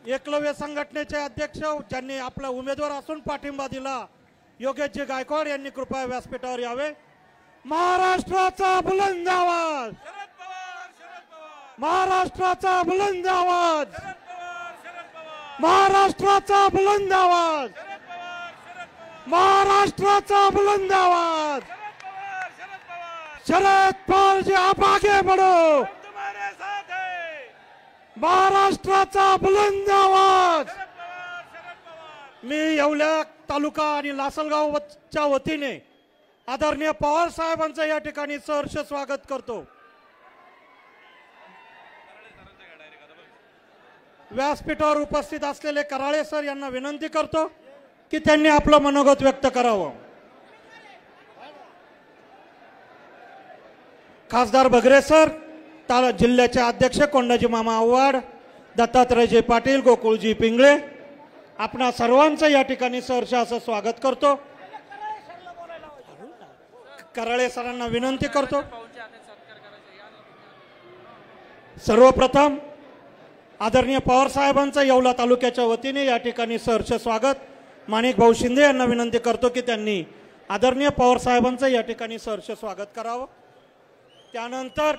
एकलव्य संघटनेचे अध्यक्ष ज्यांनी आपला उमेदवार असून पाठिंबा दिला योगेशजी गायकवाड यांनी कृपया व्यासपीठावर यावे। महाराष्ट्राचा बुलंद आवाज, महाराष्ट्राचा बुलंद आवाज, महाराष्ट्राचा बुलंद आवाज, महाराष्ट्राचा बुलंद आवाज। शरद पवार जी आप आगे बढ़ो, महाराष्ट्राचा बुलंद आवाज। मी येवला तालुका आणि लासलगावच्या वतीने आदरणीय पवार साहेबांचं या ठिकाणी सहर्ष स्वागत करतो। व्यासपीठावर उपस्थित असलेले कराळे सर यांना विनंती करतो की त्यांनी आपलं मनोगत व्यक्त करावं। खासदार बगरे सर, जिल्ह्याचे अध्यक्ष कोंडाजी मामा आव्हाड, दत्तात्रयजी पाटील, गोकुळजी पिंगळे, आपणा सर्वांचं या ठिकाणी सहर्ष असं स्वागत करतो। कराळे सरांना विनंती करतो। सर्वप्रथम आदरणीय पवार साहेबांचं येवला तालुक्याच्या वतीने या ठिकाणी सहर्ष स्वागत। माणिक भाऊ शिंदे यांना विनंती करतो की त्यांनी आदरणीय पवार साहेबांचं या ठिकाणी सहर्ष स्वागत करावं। त्यानंतर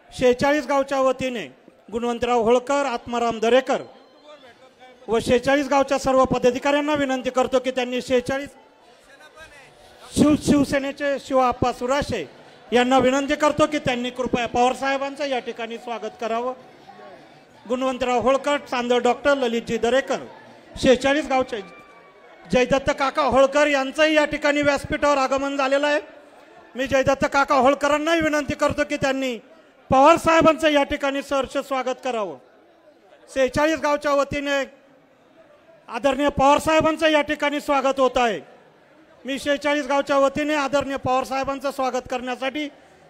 46 गावच्या वतीने गुणवंतराव होळकर, आत्माराम दरेकर व 46 गावच्या सर्व पदाधिकाऱ्यांना विनंती करतो की त्यांनी 46 शिवसेनेचे शिवाप्पा सुराशे यांना विनंती करतो की त्यांनी कृपया पवार साहेबांचं या ठिकाणी स्वागत करावं। गुणवंतराव होळकर, चांदर डॉक्टर ललितजी दरेकर, 46 गावचे जयदत्त काका होळकर यांचंही या ठिकाणी व्यासपीठावर आगमन झालेलं आहे। मी जयदत्त काका होळकरांनाही विनंती करतो की त्यांनी पवार साहेबांचं या ठिकाणी सहर्ष स्वागत करावं। 46 गावच्या वतीने आदरणीय पवार साहेबांचं या ठिकाणी स्वागत होत आहे। मी 46 गावच्या वतीने आदरणीय पवार साहेबांचं स्वागत करण्यासाठी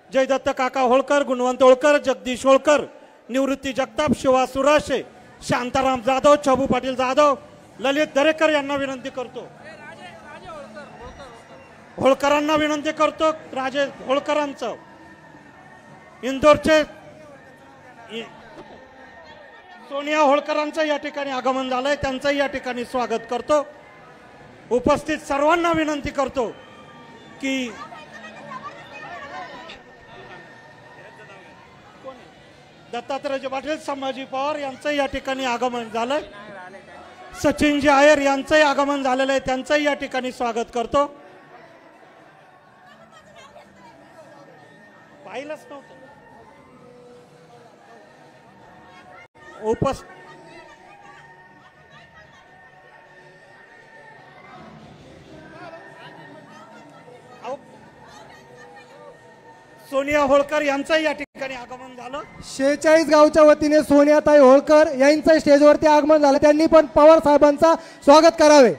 जयदत्त काका होळकर, गुणवंत होळकर, जगदीश होळकर, निवृत्ती जगताप, शिवा सुराशे, शांताराम जाधव, छबू पाटील जाधव, ललित दरेकर यांना विनंती करतो। होळकरांना विनंती करतो, राजे होळकरांचं इंदोरचे सोनिया होळकरांचं या ठिकाणी आगमन झालंय, त्यांचंही या ठिकाणी स्वागत करतो। उपस्थित सर्वांना विनंती करतो की दत्तात्रयजी पाटील, संभाजी पवार यांचंही या ठिकाणी आगमन झालंय, सचिनजी आयर यांचंही आगमन झालेलं आहे, त्यांचंही या ठिकाणी स्वागत करतो। पाहिलंच नव्हतं सोनिया होळकर यांचंही या ठिकाणी आगमन झालं। 46 गावच्या वतीने सोनियाताई होळकर यांचं स्टेजवरती आगमन झालं, त्यांनी पण पवार साहेबांचा स्वागत करावे।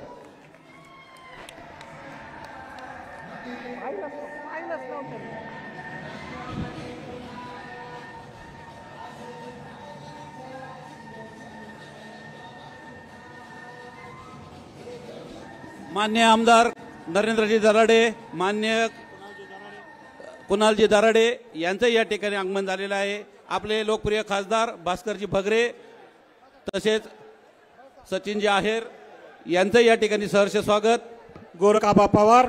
मान्य आमदार नरेंद्रजी दराडे, मान्य कुणालजी दराडे यांचं या ठिकाणी आगमन झालेलं आहे। आपले लोकप्रिय खासदार भास्करजी भगरे तसेच सचिनजी आहेर यांचं या ठिकाणी सहर्ष स्वागत। गोरखाबा पवार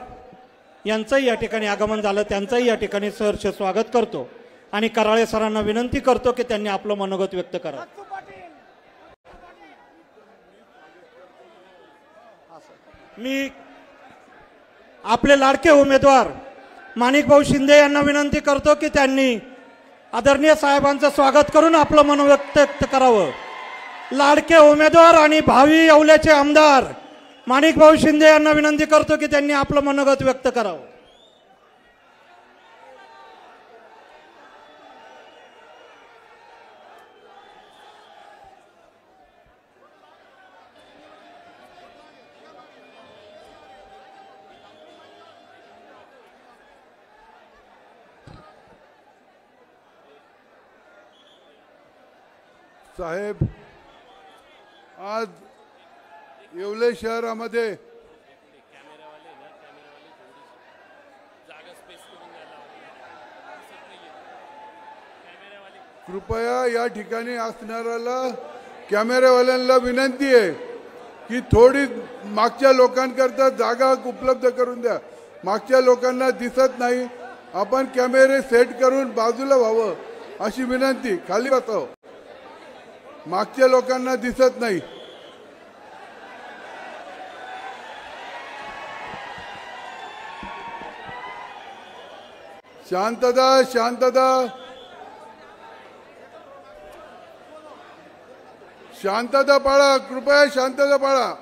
यांचंही या ठिकाणी आगमन झालं, त्यांचंही या ठिकाणी सहर्ष स्वागत करतो आणि कराळे सरांना विनंती करतो की त्यांनी आपलं मनोगत व्यक्त करावं। मी आपले लाडके उमेदवार माणिक भाऊ शिंदे यांना विनंती करतो की त्यांनी आदरणीय साहेबांचं स्वागत करून आपलं मनोगत व्यक्त करावं। लाडके उमेदवार आणि भावी येवल्याचे आमदार माणिक भाऊ शिंदे यांना विनंती करतो की त्यांनी आपलं मनोगत व्यक्त करावं। साहेब, आज येवले शहरामध्ये कृपया या ठिकाणी असणाऱ्याला कॅमेरावाल्यांना विनंती आहे की थोडी मागच्या लोकांकरता जागा उपलब्ध करून द्या. मागच्या लोकांना दिसत नाही. आपण कॅमेरे सेट करून बाजूला व्हावं अशी विनंती. खाली बसावं. मागच्या लोकांना दिसत नाही. शांतता शांतता शांतता पाळा. कृपया शांतता पाळा.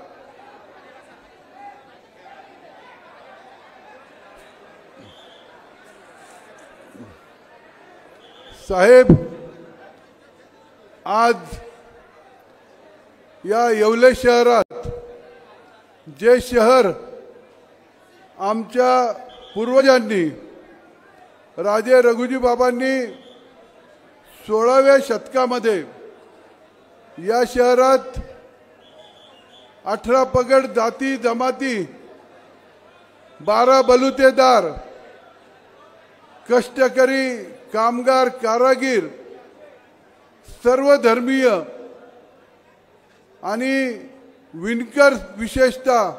साहेब, आज या येवले शहरात जे शहर आमच्या पूर्वजांनी राजे रघुजी बाबांनी 16व्या शतकामध्ये या शहरात 18 पगड जाती जमाती, 12 बलुतेदार, कष्टकरी, कामगार, कारागीर, सर्व धर्मीय आणि विणकर विशेषतः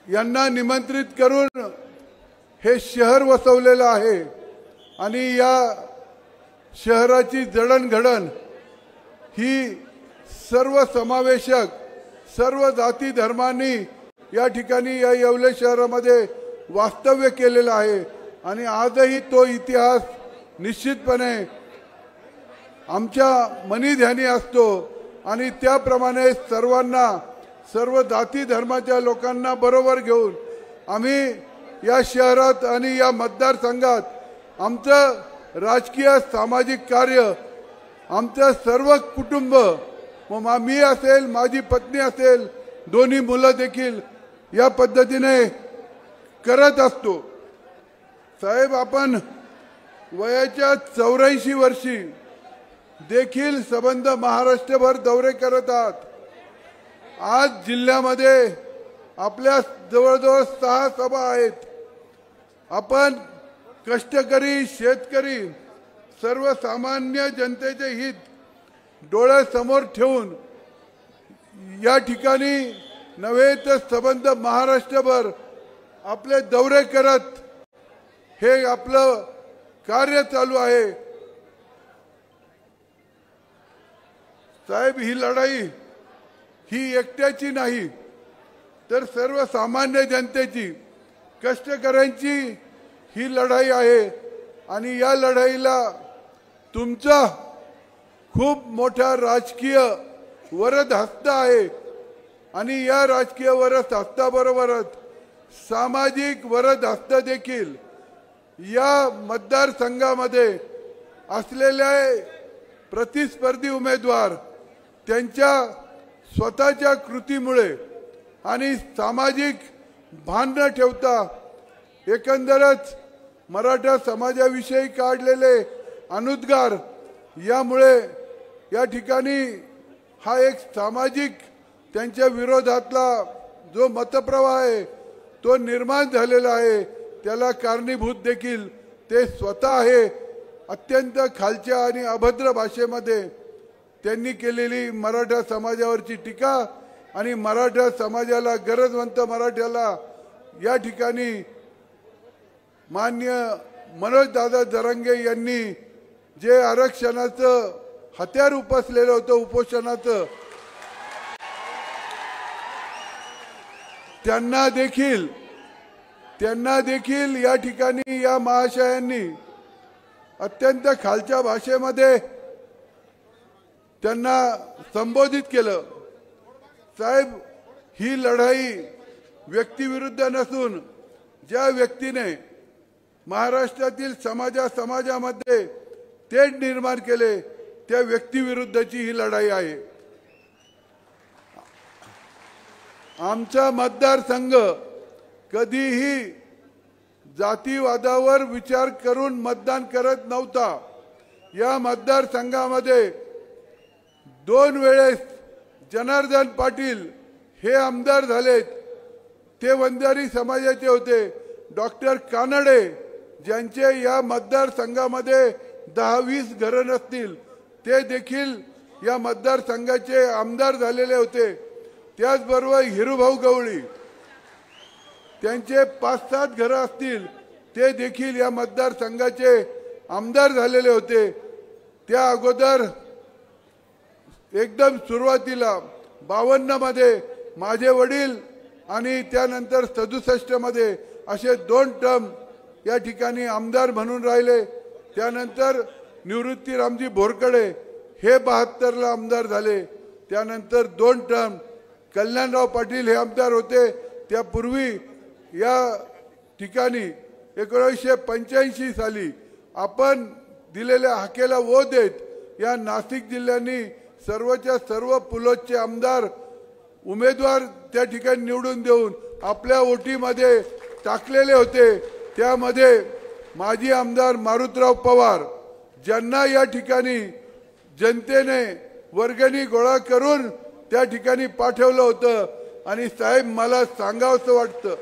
यांना निमंत्रित करून हे शहर वसवलेलं आहे. आणि या शहराची जडणघडण ही सर्व समावेशक, सर्व जाती धर्मांनी या ठिकाणी या येवले शहरामध्ये वास्तव्य केलेलं आहे. आणि आजही तो इतिहास निश्चितपणे आमच्या मनी ध्यानी असतो. आणि त्याप्रमाणे सर्वांना, सर्व जाती धर्माच्या लोकांना बरोबर घेऊन आम्ही या शहरात आणि या मतदारसंघात आमचं राजकीय सामाजिक कार्य, आमचं सर्व कुटुंब, मग मी असेल, माझी पत्नी असेल, दोन्ही मुलं देखील या पद्धतीने करत असतो. साहेब, आपण वयाच्या 84 वर्षी देखील संबंध महाराष्ट्रभर दौरे करत आहात. आज जिल्ह्यामध्ये आपल्या जवळजवळ 6 सभा आहेत. आपण कष्टकरी, शेतकरी, सर्वसामान्य जनतेचे हित डोळ्यासमोर ठेवून या ठिकाणी नव्हे तर संबंध महाराष्ट्रभर आपले दौरे करत हे आपलं कार्य चालू आहे. साहेब, ही लढाई ही एकट्याची नाही तर सर्वसामान्य जनतेची, कष्टकऱ्यांची ही लढाई आहे. आणि या लढाईला तुमचा खूप मोठा राजकीय वरद हस्त आहे. आणि या राजकीय वरद हस्ताबरोबरच सामाजिक वरद हस्त देखील या मतदारसंघामध्ये असलेले प्रतिस्पर्धी उमेदवार त्यांच्या स्वतःच्या कृतीमुळे आणि सामाजिक भान न ठेवता एकंदरच मराठा समाजाविषयी काढलेले अनुद्गार यामुळे या ठिकाणी हा एक सामाजिक त्यांच्या विरोधातला जो मतप्रवाह आहे तो निर्माण झालेला आहे. त्याला कारणीभूत देखील ते स्वतः आहे. अत्यंत खालच्या आणि अभद्र भाषेमध्ये त्यांनी केलेली मराठा समाजावरची टीका आणि मराठा समाजाला, गरजवंत मराठ्याला या ठिकाणी माननीय मनोजदादा जरांगे यांनी जे आरक्षणाचं हत्यार उपसलेलं होतं, उपोषणाचं, त्यांना देखील या ठिकाणी या महाशयांनी अत्यंत खालच्या भाषेमध्ये त्यांना संबोधित केलं. साहेब, ही लढाई व्यक्तिविरुद्ध नसून ज्या व्यक्तीने महाराष्ट्रातील समाजामध्ये तेढ निर्माण केले त्या व्यक्तिविरुद्धची ही लढाई आहे. आमचा मतदारसंघ कधीही जातीवादावर विचार करून मतदान करत नव्हता. या मतदारसंघामध्ये 2 वेळेस जनार्दन पाटील हे आमदार झालेत. ते वंजारी समाजाचे होते. डॉक्टर कानडे ज्यांचे या मतदारसंघामध्ये 10-20 घरं नसतील ते देखील या मतदारसंघाचे आमदार झालेले होते. त्याचबरोबर हिरूभाऊ गवळी त्यांचे 5-7 घरं असतील, ते देखील या मतदारसंघाचे आमदार झालेले होते. त्या अगोदर एकदम सुरुवातीला 52 मध्ये माझे वडील आणि त्यानंतर 67 मध्ये असे 2 टर्म या ठिकाणी आमदार म्हणून राहिले. त्यानंतर निवृत्ती रामजी बोरकडे हे 72 ला आमदार झाले. त्यानंतर 2 टर्म कल्याणराव पाटील हे आमदार होते. त्यापूर्वी या ठिकाणी 1985 साली आपण दिलेल्या हाकेला वो देत या नाशिक जिल्ह्याने सर्वच्या सर्व पुलोचे आमदार उमेदवार त्या ठिकाणी निवडून देऊन आपल्या वोटीमध्ये टाकलेले होते. त्यामध्ये माजी आमदार मारुतराव पवार ज्यांना या ठिकाणी जनतेने वर्गणी गोळा करून त्या ठिकाणी पाठवलं होतं. आणि साहेब, मला सांगावंसं वाटतं,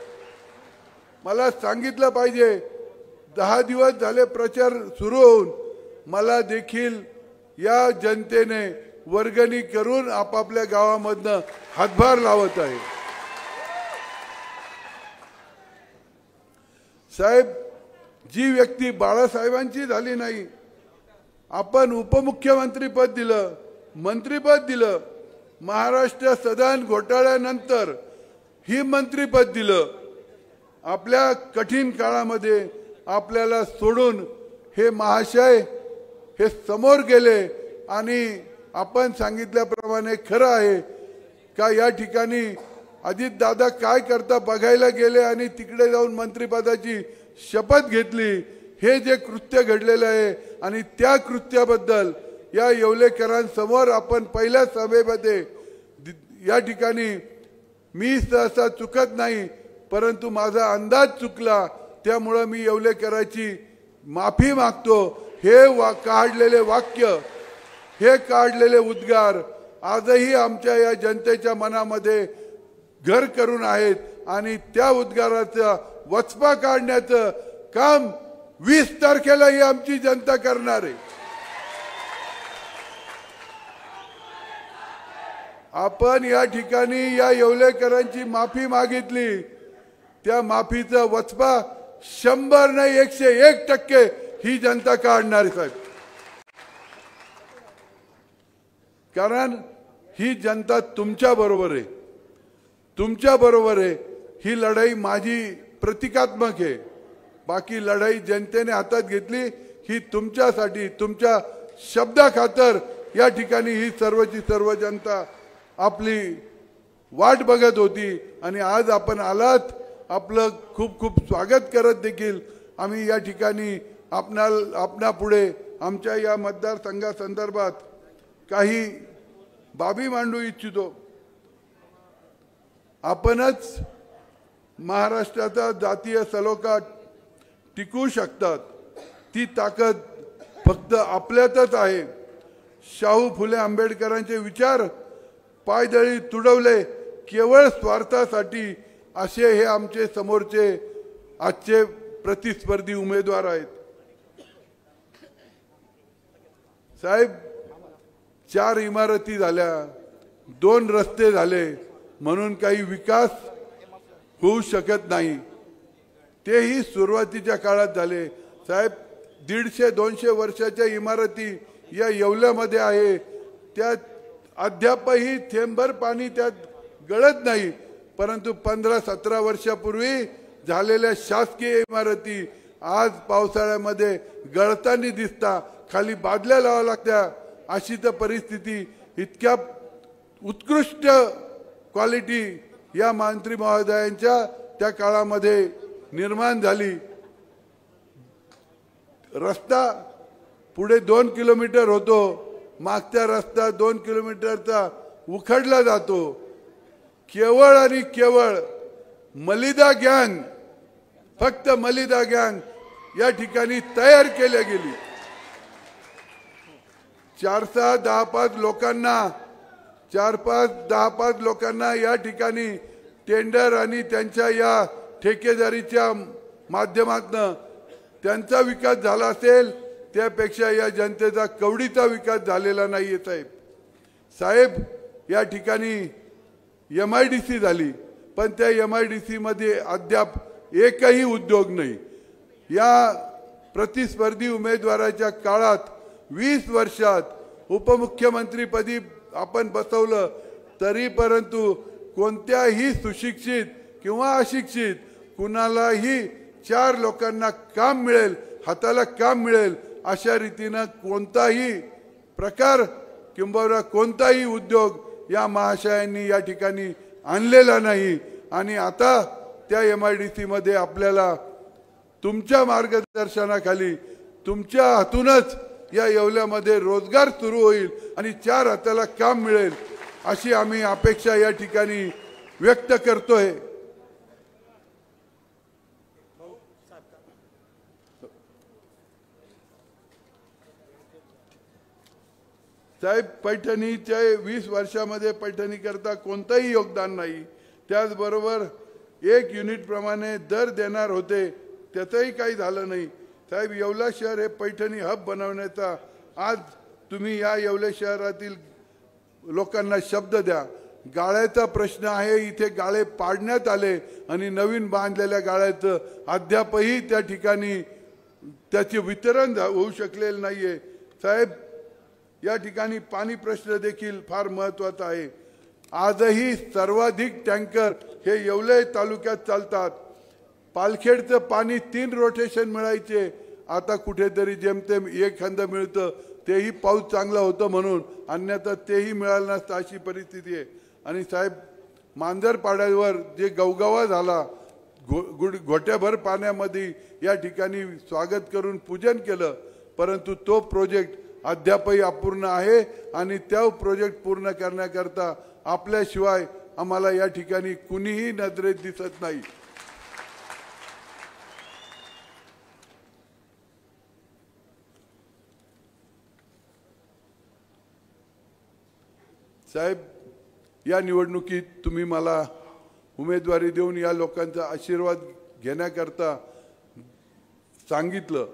मला सांगितलं पाहिजे, 10 दिवस झाले प्रचार सुरू होऊन मला देखील या जनतेने वर्गणी करून आपापल्या गावामधनं हातभार लावत आहे. साहेब, जी व्यक्ती बाळासाहेबांची झाली नाही, आपण उपमुख्यमंत्री पद दिलं, मंत्रीपद दिलं, महाराष्ट्र सदन घोटाळ्यानंतर ही मंत्रीपद दिलं. आपल्या कठीण काळामध्ये आपल्याला सोडून हे महाशय हे समोर गेले. आणि आपण सांगितल्याप्रमाणे खरं आहे का या ठिकाणी अजितदादा काय करता बघायला गेले आणि तिकडे जाऊन मंत्रिपदाची शपथ घेतली. हे जे कृत्य घडलेलं आहे आणि त्या कृत्याबद्दल या येवलेकरांसमोर आपण पहिल्या सभेमध्ये या ठिकाणी मी सहसा चुकत नाही, परंतु माझा अंदाज चुकला, त्यामुळे मी येवलेकरांची माफी मागतो. हे काढलेले वाक्य, हे काढलेले उद्गार आजही आमच्या या जनतेच्या मनामध्ये घर करून आहेत. आणि त्या उद्गाराचा वचपा काढण्याचं काम 20 तारखेला ही आमची जनता करणार आहे. आपण या ठिकाणी या येवलेकरांची माफी मागितली, त्या माफीचा वचपा 100 नाही 101% ही जनता काढणार आहे साहेब. कारण ही जनता तुमच्या बरोबर आहे, तुमच्या बरोबर आहे. ही लढाई माझी प्रतिकात्मक आहे, बाकी लढाई जनतेने हातात घेतली ही तुमच्यासाठी, तुमच्या शब्दाखातर या ठिकाणी ही सर्वची सर्व जनता आपली वाट बघत होती. आणि आज आपण आलात, आपलं खूप खूप स्वागत करत देखील आम्ही या ठिकाणी आपणापुढे आमच्या या मतदारसंघासंदर्भात काही बाबी मांडू इच्छितो. आपणच महाराष्ट्राचा जातीय सलोखा टिकवू शकतात, ती ताकद फक्त आपल्यातच आहे. शाहू फुले आंबेडकरांचे विचार पायदळी तुडवले केवळ स्वार्थासाठी, असे हे आमचे समोरचे आजचे प्रतिस्पर्धी उमेदवार आहेत. साहेब, 4 इमारती झाल्या, 2 रस्ते झाले म्हणून काही विकास होऊ शकत नाही. तेही सुरुवातीच्या काळात झाले. साहेब, 150-200 वर्षाच्या इमारती या येवल्यामध्ये आहे, त्यात अद्यापही थेंबभर पाणी त्यात गळत नाही. परंतु 15-17 वर्षापूर्वी झालेल्या शासकीय इमारती आज पावसाळ्यामध्ये गळताना दिसता, खाली बादल्या लावा लागत्या. अशी तर परिस्थिती, इतक्या उत्कृष्ट क्वालिटी या मंत्री महोदयांच्या त्या काळामध्ये निर्माण झाली. रस्ता पुढे 2 किलोमीटर होतो, मागचा रस्ता 2 किलोमीटरचा उखडला जातो. केवळ आणि केवळ मलिदा गँग, फक्त मलिदा गँग या ठिकाणी तयार केल्या गेली. 4-10-5 लोकांना या ठिकाणी टेंडर आणि त्यांच्या या ठेकेदारीच्या माध्यमातून त्यांचा विकास झाला असेल, त्यापेक्षा या जनतेचा कवडीचा विकास झालेला नाहीये साहेब. साहेब या ठिकाणी MIDC झाली, पण त्या MIDC मध्ये अद्याप एकही उद्योग नाही. या प्रतिस्पर्धी उमेदवाराच्या काळात 20 वर्षात उपमुख्यमंत्रीपदी आपण बसवलं तरी परंतु कोणत्याही सुशिक्षित किंवा अशिक्षित कुणालाही 4 लोकांना काम मिळेल, हाताला काम मिळेल अशा रीतीनं कोणताही प्रकार किंवा कोणताही उद्योग या महाशयांनी या ठिकाणी आणलेला नाही. आणि आता त्या MIDC मध्ये आपल्याला तुमच्या मार्गदर्शनाखाली तुमच्या हातूनच या येवल्यामध्ये रोजगार सुरू होईल आणि 4 हाताला काम मिळेल अशी आम्ही अपेक्षा या ठिकाणी व्यक्त करतोय. साहेब पैठणीच्या 20 वर्षामध्ये पैठणी करता कोणताही योगदान नाही. त्याचबरोबर 1 युनिट प्रमाणे दर देणार होते, त्याचंही काही झालं नाही. साहेब येवला शहर हे पैठणी हब बनवण्याचा आज तुम्ही या येवले शहरातील लोकांना शब्द द्या. गाळ्याचा प्रश्न आहे, इथे गाळे पाडण्यात आले आणि नवीन बांधलेल्या गाळ्याचं अद्यापही त्या ठिकाणी त्याचे वितरण होऊ शकलेलं नाहीये. साहेब या ठिकाणी पाणी प्रश्न देखील फार महत्त्वाचा आहे. आजही सर्वाधिक टँकर हे येवले तालुक्यात चालतात. पालखेडचं पाणी 3 रोटेशन मिळायचे, आता कुठेतरी जेमतेम 1 खंड मिळतं, तेही पाऊस चांगला होतं म्हणून, अन्यथा तेही मिळालं नसतं अशी परिस्थिती आहे. आणि साहेब मांजरपाड्यावर जे गवगवा झाला, घोट्याभर पाण्यामध्ये या ठिकाणी स्वागत करून पूजन केलं, परंतु तो प्रोजेक्ट अद्यापही अपूर्ण आहे आणि त्या प्रोजेक्ट पूर्ण करण्याकरता आपल्याशिवाय आम्हाला या ठिकाणी कुणीही नजरेत दिसत नाही. साहेब या निवडणुकीत तुम्ही मला उमेदवारी देऊन या लोकांचा आशीर्वाद घेण्याकरता सांगितलं.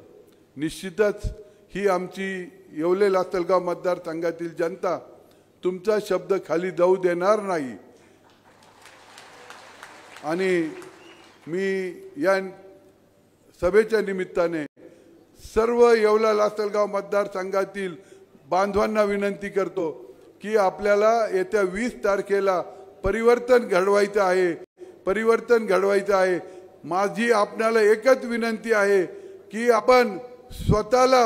निश्चितच ही आमची येवले लासलगाव मतदारसंघातील जनता तुमचा शब्द खाली जाऊ देणार नाही. आणि मी या सभेच्या निमित्ताने सर्व येवला लासलगाव मतदारसंघातील बांधवांना विनंती करतो की आपल्याला येत्या 20 तारखेला परिवर्तन घडवायचं आहे, परिवर्तन घडवायचं आहे. माझी आपल्याला एकच विनंती आहे की आपण स्वतःला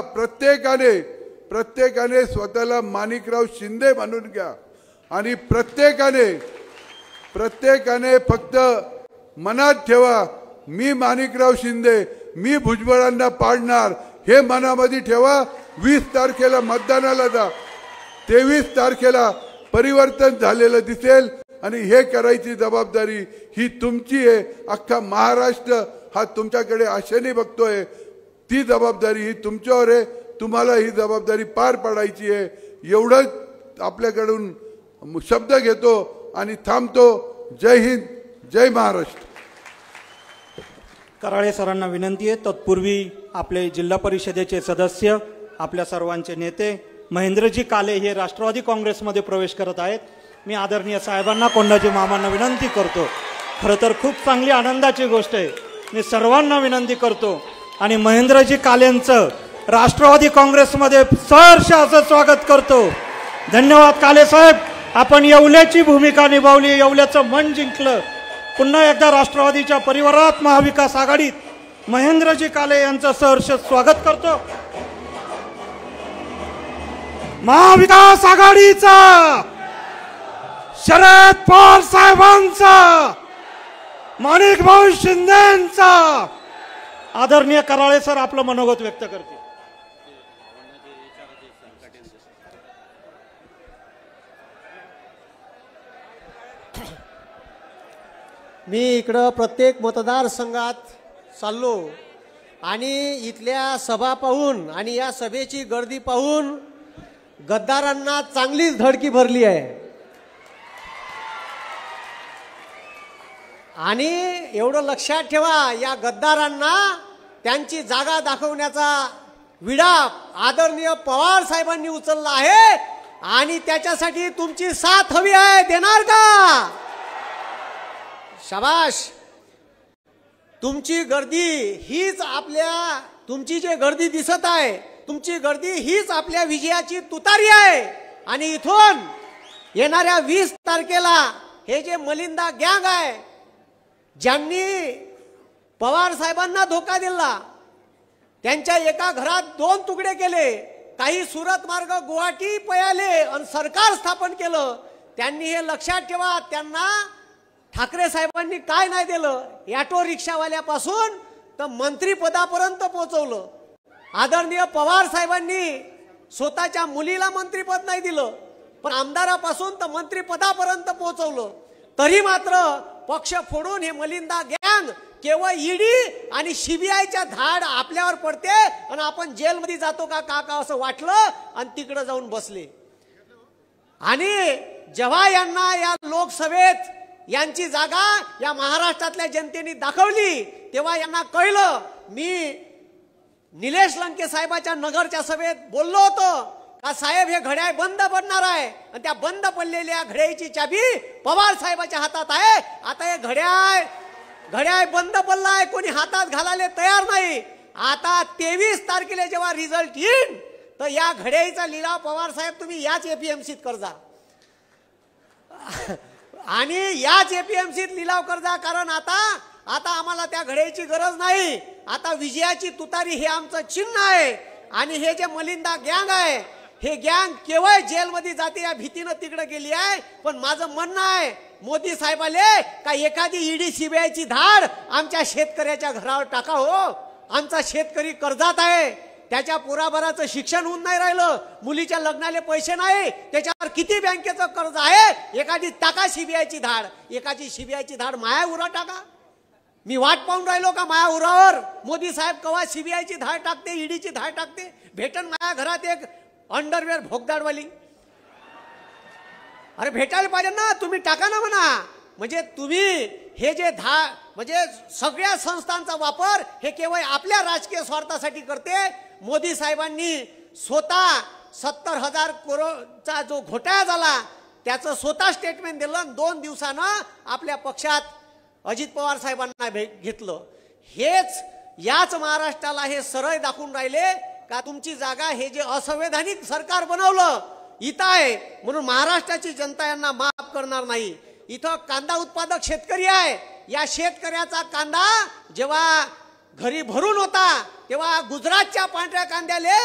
प्रत्येकाने स्वतःला माणिकराव शिंदे म्हणून घ्या आणि प्रत्येकाने फक्त मनात ठेवा, मी माणिकराव शिंदे, मी भुजबळांना पाडणार हे मनामध्ये ठेवा. 20 तारखेला मतदानाला जा, 23 तारखेला परिवर्तन झालेलं दिसेल आणि हे करायची जबाबदारी ही तुमची आहे. अख्खा महाराष्ट्र हा तुमच्याकडे आशेने बघतोय. ती जबाबदारी ही तुमच्यावर आहे, तुम्हाला ही जबाबदारी पार पाडायची आहे. एवढंच आपल्याकडून शब्द घेतो आणि थांबतो. जय हिंद, जय महाराष्ट्र. कराळे सरांना विनंती आहे, तत्पूर्वी आपले जिल्हा परिषदेचे सदस्य, आपल्या सर्वांचे नेते महेंद्रजी काले हे राष्ट्रवादी काँग्रेसमध्ये प्रवेश करत आहेत. मी आदरणीय साहेबांना, कोंडाजी मामांना विनंती करतो. खरं तर खूप चांगली आनंदाची गोष्ट आहे. मी सर्वांना विनंती करतो आणि महेंद्रजी कालेंचं राष्ट्रवादी काँग्रेसमध्ये सहर्ष असं स्वागत करतो. धन्यवाद काले साहेब, आपण येवल्याची भूमिका निभावली, येवल्याचं मन जिंकलं. पुन्हा एकदा राष्ट्रवादीच्या परिवारात महाविकास आघाडीत महेंद्रजी काले यांचं सहर्ष स्वागत करतो. महाविकास आघाडीचा, शरद पवार साहेबांचा, माणिकभाऊ शिंदेंचा. आदरणीय कराळे सर आपलं मनोगत व्यक्त करतील. मी इकडं प्रत्येक मतदारसंघात चाललो आणि इथल्या सभा पाहून आणि या सभेची गर्दी पाहून गद्दारांना चांगलीच धडकी भरली आहे. आणि एवढं लक्षात ठेवा, या गद्दारांना त्यांची जागा दाखवण्याचा विडा आदरणीय पवार साहेबांनी उचलला आहे आणि त्याच्यासाठी तुमची साथ हवी आहे. देणार का? शाबाश. तुमची गर्दी हीच आपल्या, तुमची जे गर्दी दिसत आहे, तुमची गर्दी हीच आपल्या विजयाची तुतारी आहे. आणि इथून येणाऱ्या 20 तारखेला हे जे मलिंदा गँग आहे, ज्यांनी पवार साहेबांना धोका दिला, त्यांच्या एका घरात 2 तुकडे केले, काही सुरत मार्ग गुवाहाटी पयाले आणि सरकार स्थापन केलं, त्यांनी हे लक्षात ठेवा. त्यांना ठाकरे साहेबांनी काय नाही दिलं, ऑटो रिक्षावाल्यापासून तर मंत्रीपदापर्यंत पोहोचवलं. आदरणीय पवार साहेबांनी स्वतःच्या मुलीला मंत्रीपद नाही दिलं, पण आमदारापासून तर मंत्रीपदापर्यंत पोहोचवलं. तरी मात्र पक्ष फोडून हे मलिंदा गँग केवळ ईडी आणि सीबीआयच्या धाड आपल्यावर पडते आणि आपण जेलमध्ये जातो का का असं वाटलं आणि तिकडे जाऊन बसले. आणि जेव्हा यांना या लोकसभेत यांची जागा या महाराष्ट्रातल्या जनतेने दाखवली, तेव्हा यांना कळलं. मी निलेश लंके साहेबाच्या नगरच्या सभेत बोललो होतो का साहेब हे घड्याळ बंद पडणार आहे आणि त्या बंद पडलेल्या घड्याळीची चाबी पवार साहेबाच्या हातात आहे. आता हे घड्याळ बंद पडलाय, कोणी हातात घालायला तयार नाही. आता 23 तारखेला जेव्हा रिझल्ट येईल तर या घड्याळीचा लिलाव पवार साहेब तुम्ही याच एपीएमसीत करजा आणि याच एपीएमसीत लिलाव करजा. कारण आता आम्हाला त्या घड्याळीची गरज नाही. आता विजयाची तुतारी हे आमचं चिन्ह आहे. आणि हे जे मलिंदा गँग आहे, हे गँग केवळ जेलमध्ये जाते या भीतीनं तिकडे गेली आहे. पण माझं म्हणणं आहे मोदी साहेबाले का एखादी ईडी सीबीआयची धाड आमच्या शेतकऱ्याच्या घरावर टाका हो. आमचा शेतकरी कर्जात आहे, त्याच्या पोराबराचं शिक्षण होऊन नाही राहिलं, मुलीच्या लग्नाले पैसे नाही, त्याच्यावर किती बँकेचं कर्ज आहे. एखादी टाका सीबीआयची धाड, एखादी सीबीआयची धाड माया उरा टाका. मी वाट पाहून राहिलो का माया उरावर मोदी साहेब कवा सीबीआयची धाड टाकते, ईडीची धाड टाकते. भेटन माझ्या घरात एक अंडरवेअर भोगदाडवाली. अरे भेटायला पाहिजे ना, तुम्ही टाका ना म्हणा. म्हणजे तुम्ही हे जे म्हणजे सगळ्या संस्थांचा वापर हे केवळ आपल्या राजकीय स्वार्थासाठी करते. मोदी साहेबांनी स्वतः 70,000 करोडचा जो घोटाळा झाला त्याचं स्वतः स्टेटमेंट दिलं. 2 दिवसानं आपल्या पक्षात अजित पवार साहेबांना घेतलं. हेच याच महाराष्ट्राला हे सरळ दाखवून राहिले का तुमची जागा हे जे असंवैधानिक सरकार बनवलं इथं आहे म्हणून महाराष्ट्राची जनता यांना माफ करणार नाही. इथं कांदा उत्पादक शेतकरी आहे. या शेतकऱ्याचा कांदा जेव्हा घरी भरून होता तेव्हा गुजरातच्या पांढऱ्या कांद्याले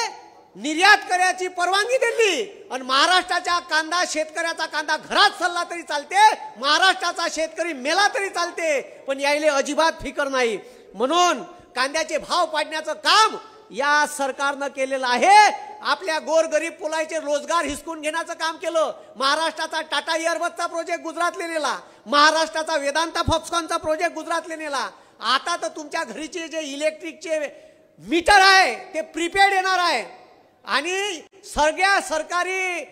निर्यात करायची परवानगी दिली आणि महाराष्ट्राचा कांदा, शेतकऱ्याचा कांदा घरात चालला तरी चालते, महाराष्ट्राचा शेतकरी मेला तरी चालते, पण यायले अजिबात फिकर नाही. म्हणून कांद्याचे भाव पाडण्याचं काम या सरकारनं केलेलं आहे. आपल्या गोरगरीब पुलाचे रोजगार हिसकून घेण्याचं काम केलं. महाराष्ट्राचा टाटा एअरबसचा प्रोजेक्ट गुजरातले नेला, महाराष्ट्राचा वेदांता फॉक्सकॉनचा प्रोजेक्ट गुजरातले नेला. आता तर तुमच्या घरीचे जे इलेक्ट्रिकचे मीटर आहे ते प्रीपेड येणार आहे आणि सगळ्या सरकारी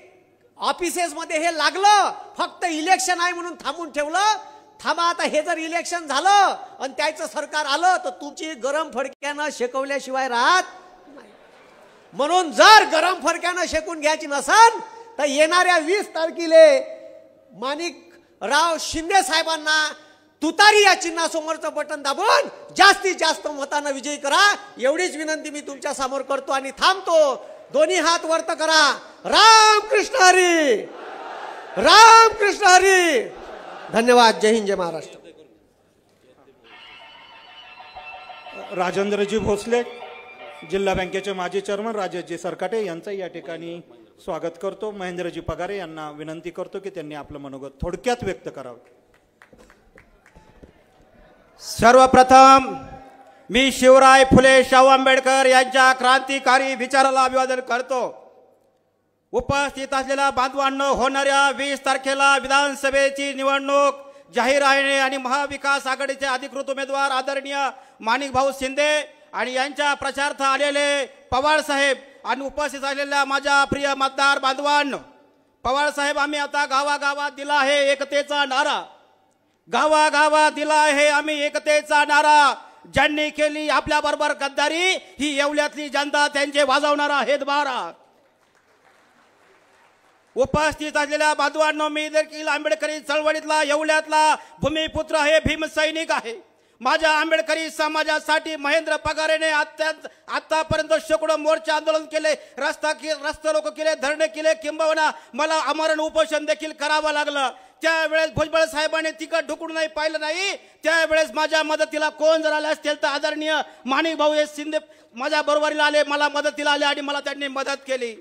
ऑफिसेसमध्ये हे लागलं. फक्त इलेक्शन आहे म्हणून थांबून ठेवलं. थांबा, आता हे जर इलेक्शन झालं आणि त्याचं सरकार आलं तर तुमची गरम फडक्यानं शेकवल्याशिवाय राहत नाही. म्हणून जर गरम फडक्यानं शेकून घ्यायची नसेल तर येणाऱ्या 20 तारखेला माणिकराव शिंदे साहेबांना तुतारी या चिन्हासमोरचं बटन दाबून जास्तीत जास्त मतानं विजयी करा. एवढीच विनंती मी तुमच्या समोर करतो आणि थांबतो. दोन्ही हात वरत करा. राम कृष्ण हरी, राम कृष्ण हरी. धन्यवाद. जय हिंद, जय महाराष्ट्र. राजेंद्रजी भोसले, जिल्हा बँकेचे माजी चेअरमन राजेशजी सरकाटे यांचं या ठिकाणी स्वागत करतो. महेंद्रजी पगारे यांना विनंती करतो की त्यांनी आपलं मनोगत थोडक्यात व्यक्त करावं. सर्वप्रथम मी शिवराय फुले शाहू आंबेडकर यांच्या क्रांतिकारी विचाराला अभिवादन करतो. उपस्थित असलेल्या बांधवांनो, होणाऱ्या 20 तारखेला विधानसभेची निवडणूक जाहीर आहे आणि महाविकास आघाडीचे अधिकृत उमेदवार आदरणीय माणिकभाऊ शिंदे आणि यांच्या प्रचारार्थ आलेले पवार साहेब आणि उपस्थित असलेल्या माझ्या प्रिय मतदार बांधवांनो, पवार साहेब आम्ही आता गावागावात दिला आहे एकतेचा नारा. गावागावात दिला आहे आम्ही एकतेचा नारा. ज्यांनी केली आपल्या बरोबर गद्दारी ही येवल्यातली जनता त्यांचे वाजवणार आहेत बारा. उपस्थित असलेल्या बांधवांनो, मी देखील आंबेडकरी चळवळीतला येवल्यातला भूमिपुत्र आहे, भीमसैनिक आहे. माझ्या आंबेडकरी समाजासाठी महेंद्र पगारेने आतापर्यंत शेकडो मोर्चे आंदोलन केले, रस्ता रोको केले, धरणे केले, किंबहुना मला आमरण उपोषण देखील करावं लागलं. त्यावेळेस भुजबळ साहेबांनी तिकट ढुकून नाही पाहिलं नाही. त्यावेळेस माझ्या मदतीला कोण जर आले असतील तर आदरणीय माणिक भाऊ शिंदे माझ्या बरोबरीला आले, मला मदतीला आले आणि मला त्यांनी मदत केली.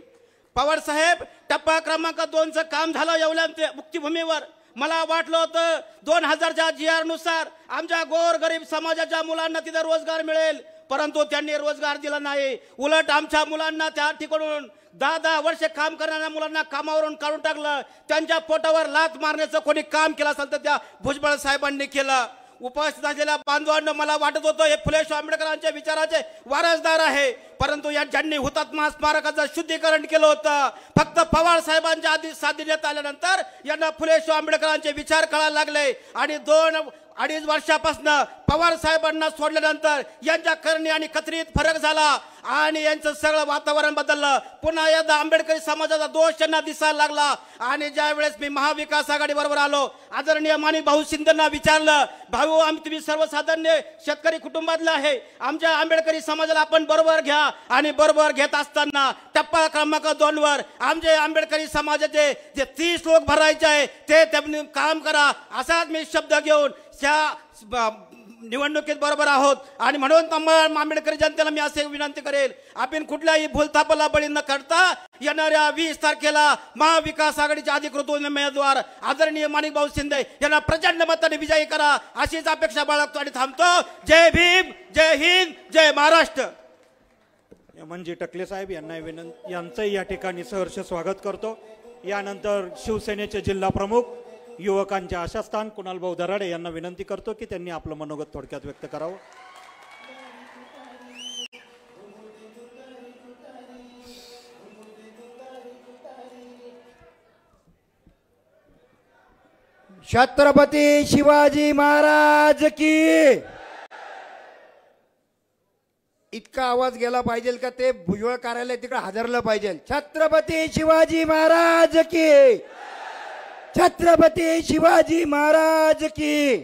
पवार साहेब, टप्पा क्रमांक 2चं काम झालं येवल्या मुक्तीभूमीवर. मला वाटलं होतं 2000च्या GR नुसार आमच्या गोरगरीब समाजाच्या मुलांना तिथे रोजगार मिळेल, परंतु त्यांनी रोजगार दिला नाही. उलट आमच्या मुलांना त्या ठिकाणून 10 वर्षे काम करणाऱ्या मुलांना कामावरून काढून टाकलं. त्यांच्या पोटावर लाथ मारण्याचं कोणी काम केलं असेल तर त्या भुजबळ साहेबांनी केलं. उपस्थित असलेल्या बांधवांना मला वाटत होतं हे फुले शाहू आंबेडकरांच्या विचाराचे वारसदार आहे, परंतु या ज्यांनी हुतात्मा स्मारकाचं शुद्धीकरण केलं होतं, फक्त पवार साहेबांच्या आधी साथ देण्यात आल्यानंतर यांना फुले शाहू आंबेडकरांचे विचार कळायला लागले आणि 2-2.5 वर्षापासून पवार साहेबांना सोडल्यानंतर यांच्या करणी आणि कथनीत फरक झाला आणि यांचं सगळं वातावरण बदललं. पुन्हा एकदा आंबेडकरी समाजाचा दोष त्यांना दिसायला लागला आणि ज्या वेळेस मी महाविकास आघाडी बरोबर आलो, आदरणीय माणिक भाऊ शिंदेंना विचारलं, भाऊ आम्ही तुम्ही सर्वसाधारण शेतकरी कुटुंबातले आहे, आमच्या आंबेडकरी समाजाला आपण बरोबर घ्या. आणि बरोबर घेत असताना टप्पा क्रमांक 2वर आमचे आंबेडकरी समाजाचे जे 30 लोक भरायचे आहे ते त्यांनी काम करा असाच मी शब्द घेऊन त्या निवडणुकीत बरोबर आहोत. आणि म्हणून तमाम आंबेडकरी जनतेला मी असे विनंती करेल, आपण कुठल्याही भूलथापाला बळी न करता येणाऱ्या 20 तारखेला महाविकास आघाडीचे अधिकृत उमेदवार आदरणीय माणिक भाऊ शिंदे यांना प्रचंड मताने विजयी करा अशीच अपेक्षा बाळगतो आणि थांबतो. जय भीम, जय हिंद, जय महाराष्ट्र. म्हणजे टकले साहेब यांचंही या ठिकाणी सहर्ष स्वागत करतो. यानंतर शिवसेनेचे जिल्हा प्रमुख युवकांचे आशास्थान कुणाल भाऊ दराडे यांना विनंती करतो की त्यांनी आपलं मनोगत थोडक्यात व्यक्त करावं. छत्रपती शिवाजी महाराज की. इतका आवाज गेला पाहिजे का ते भुजबळ कार्यालय तिकडे हादरलं पाहिजे. छत्रपती शिवाजी महाराज की. छत्रपती शिवाजी महाराज की.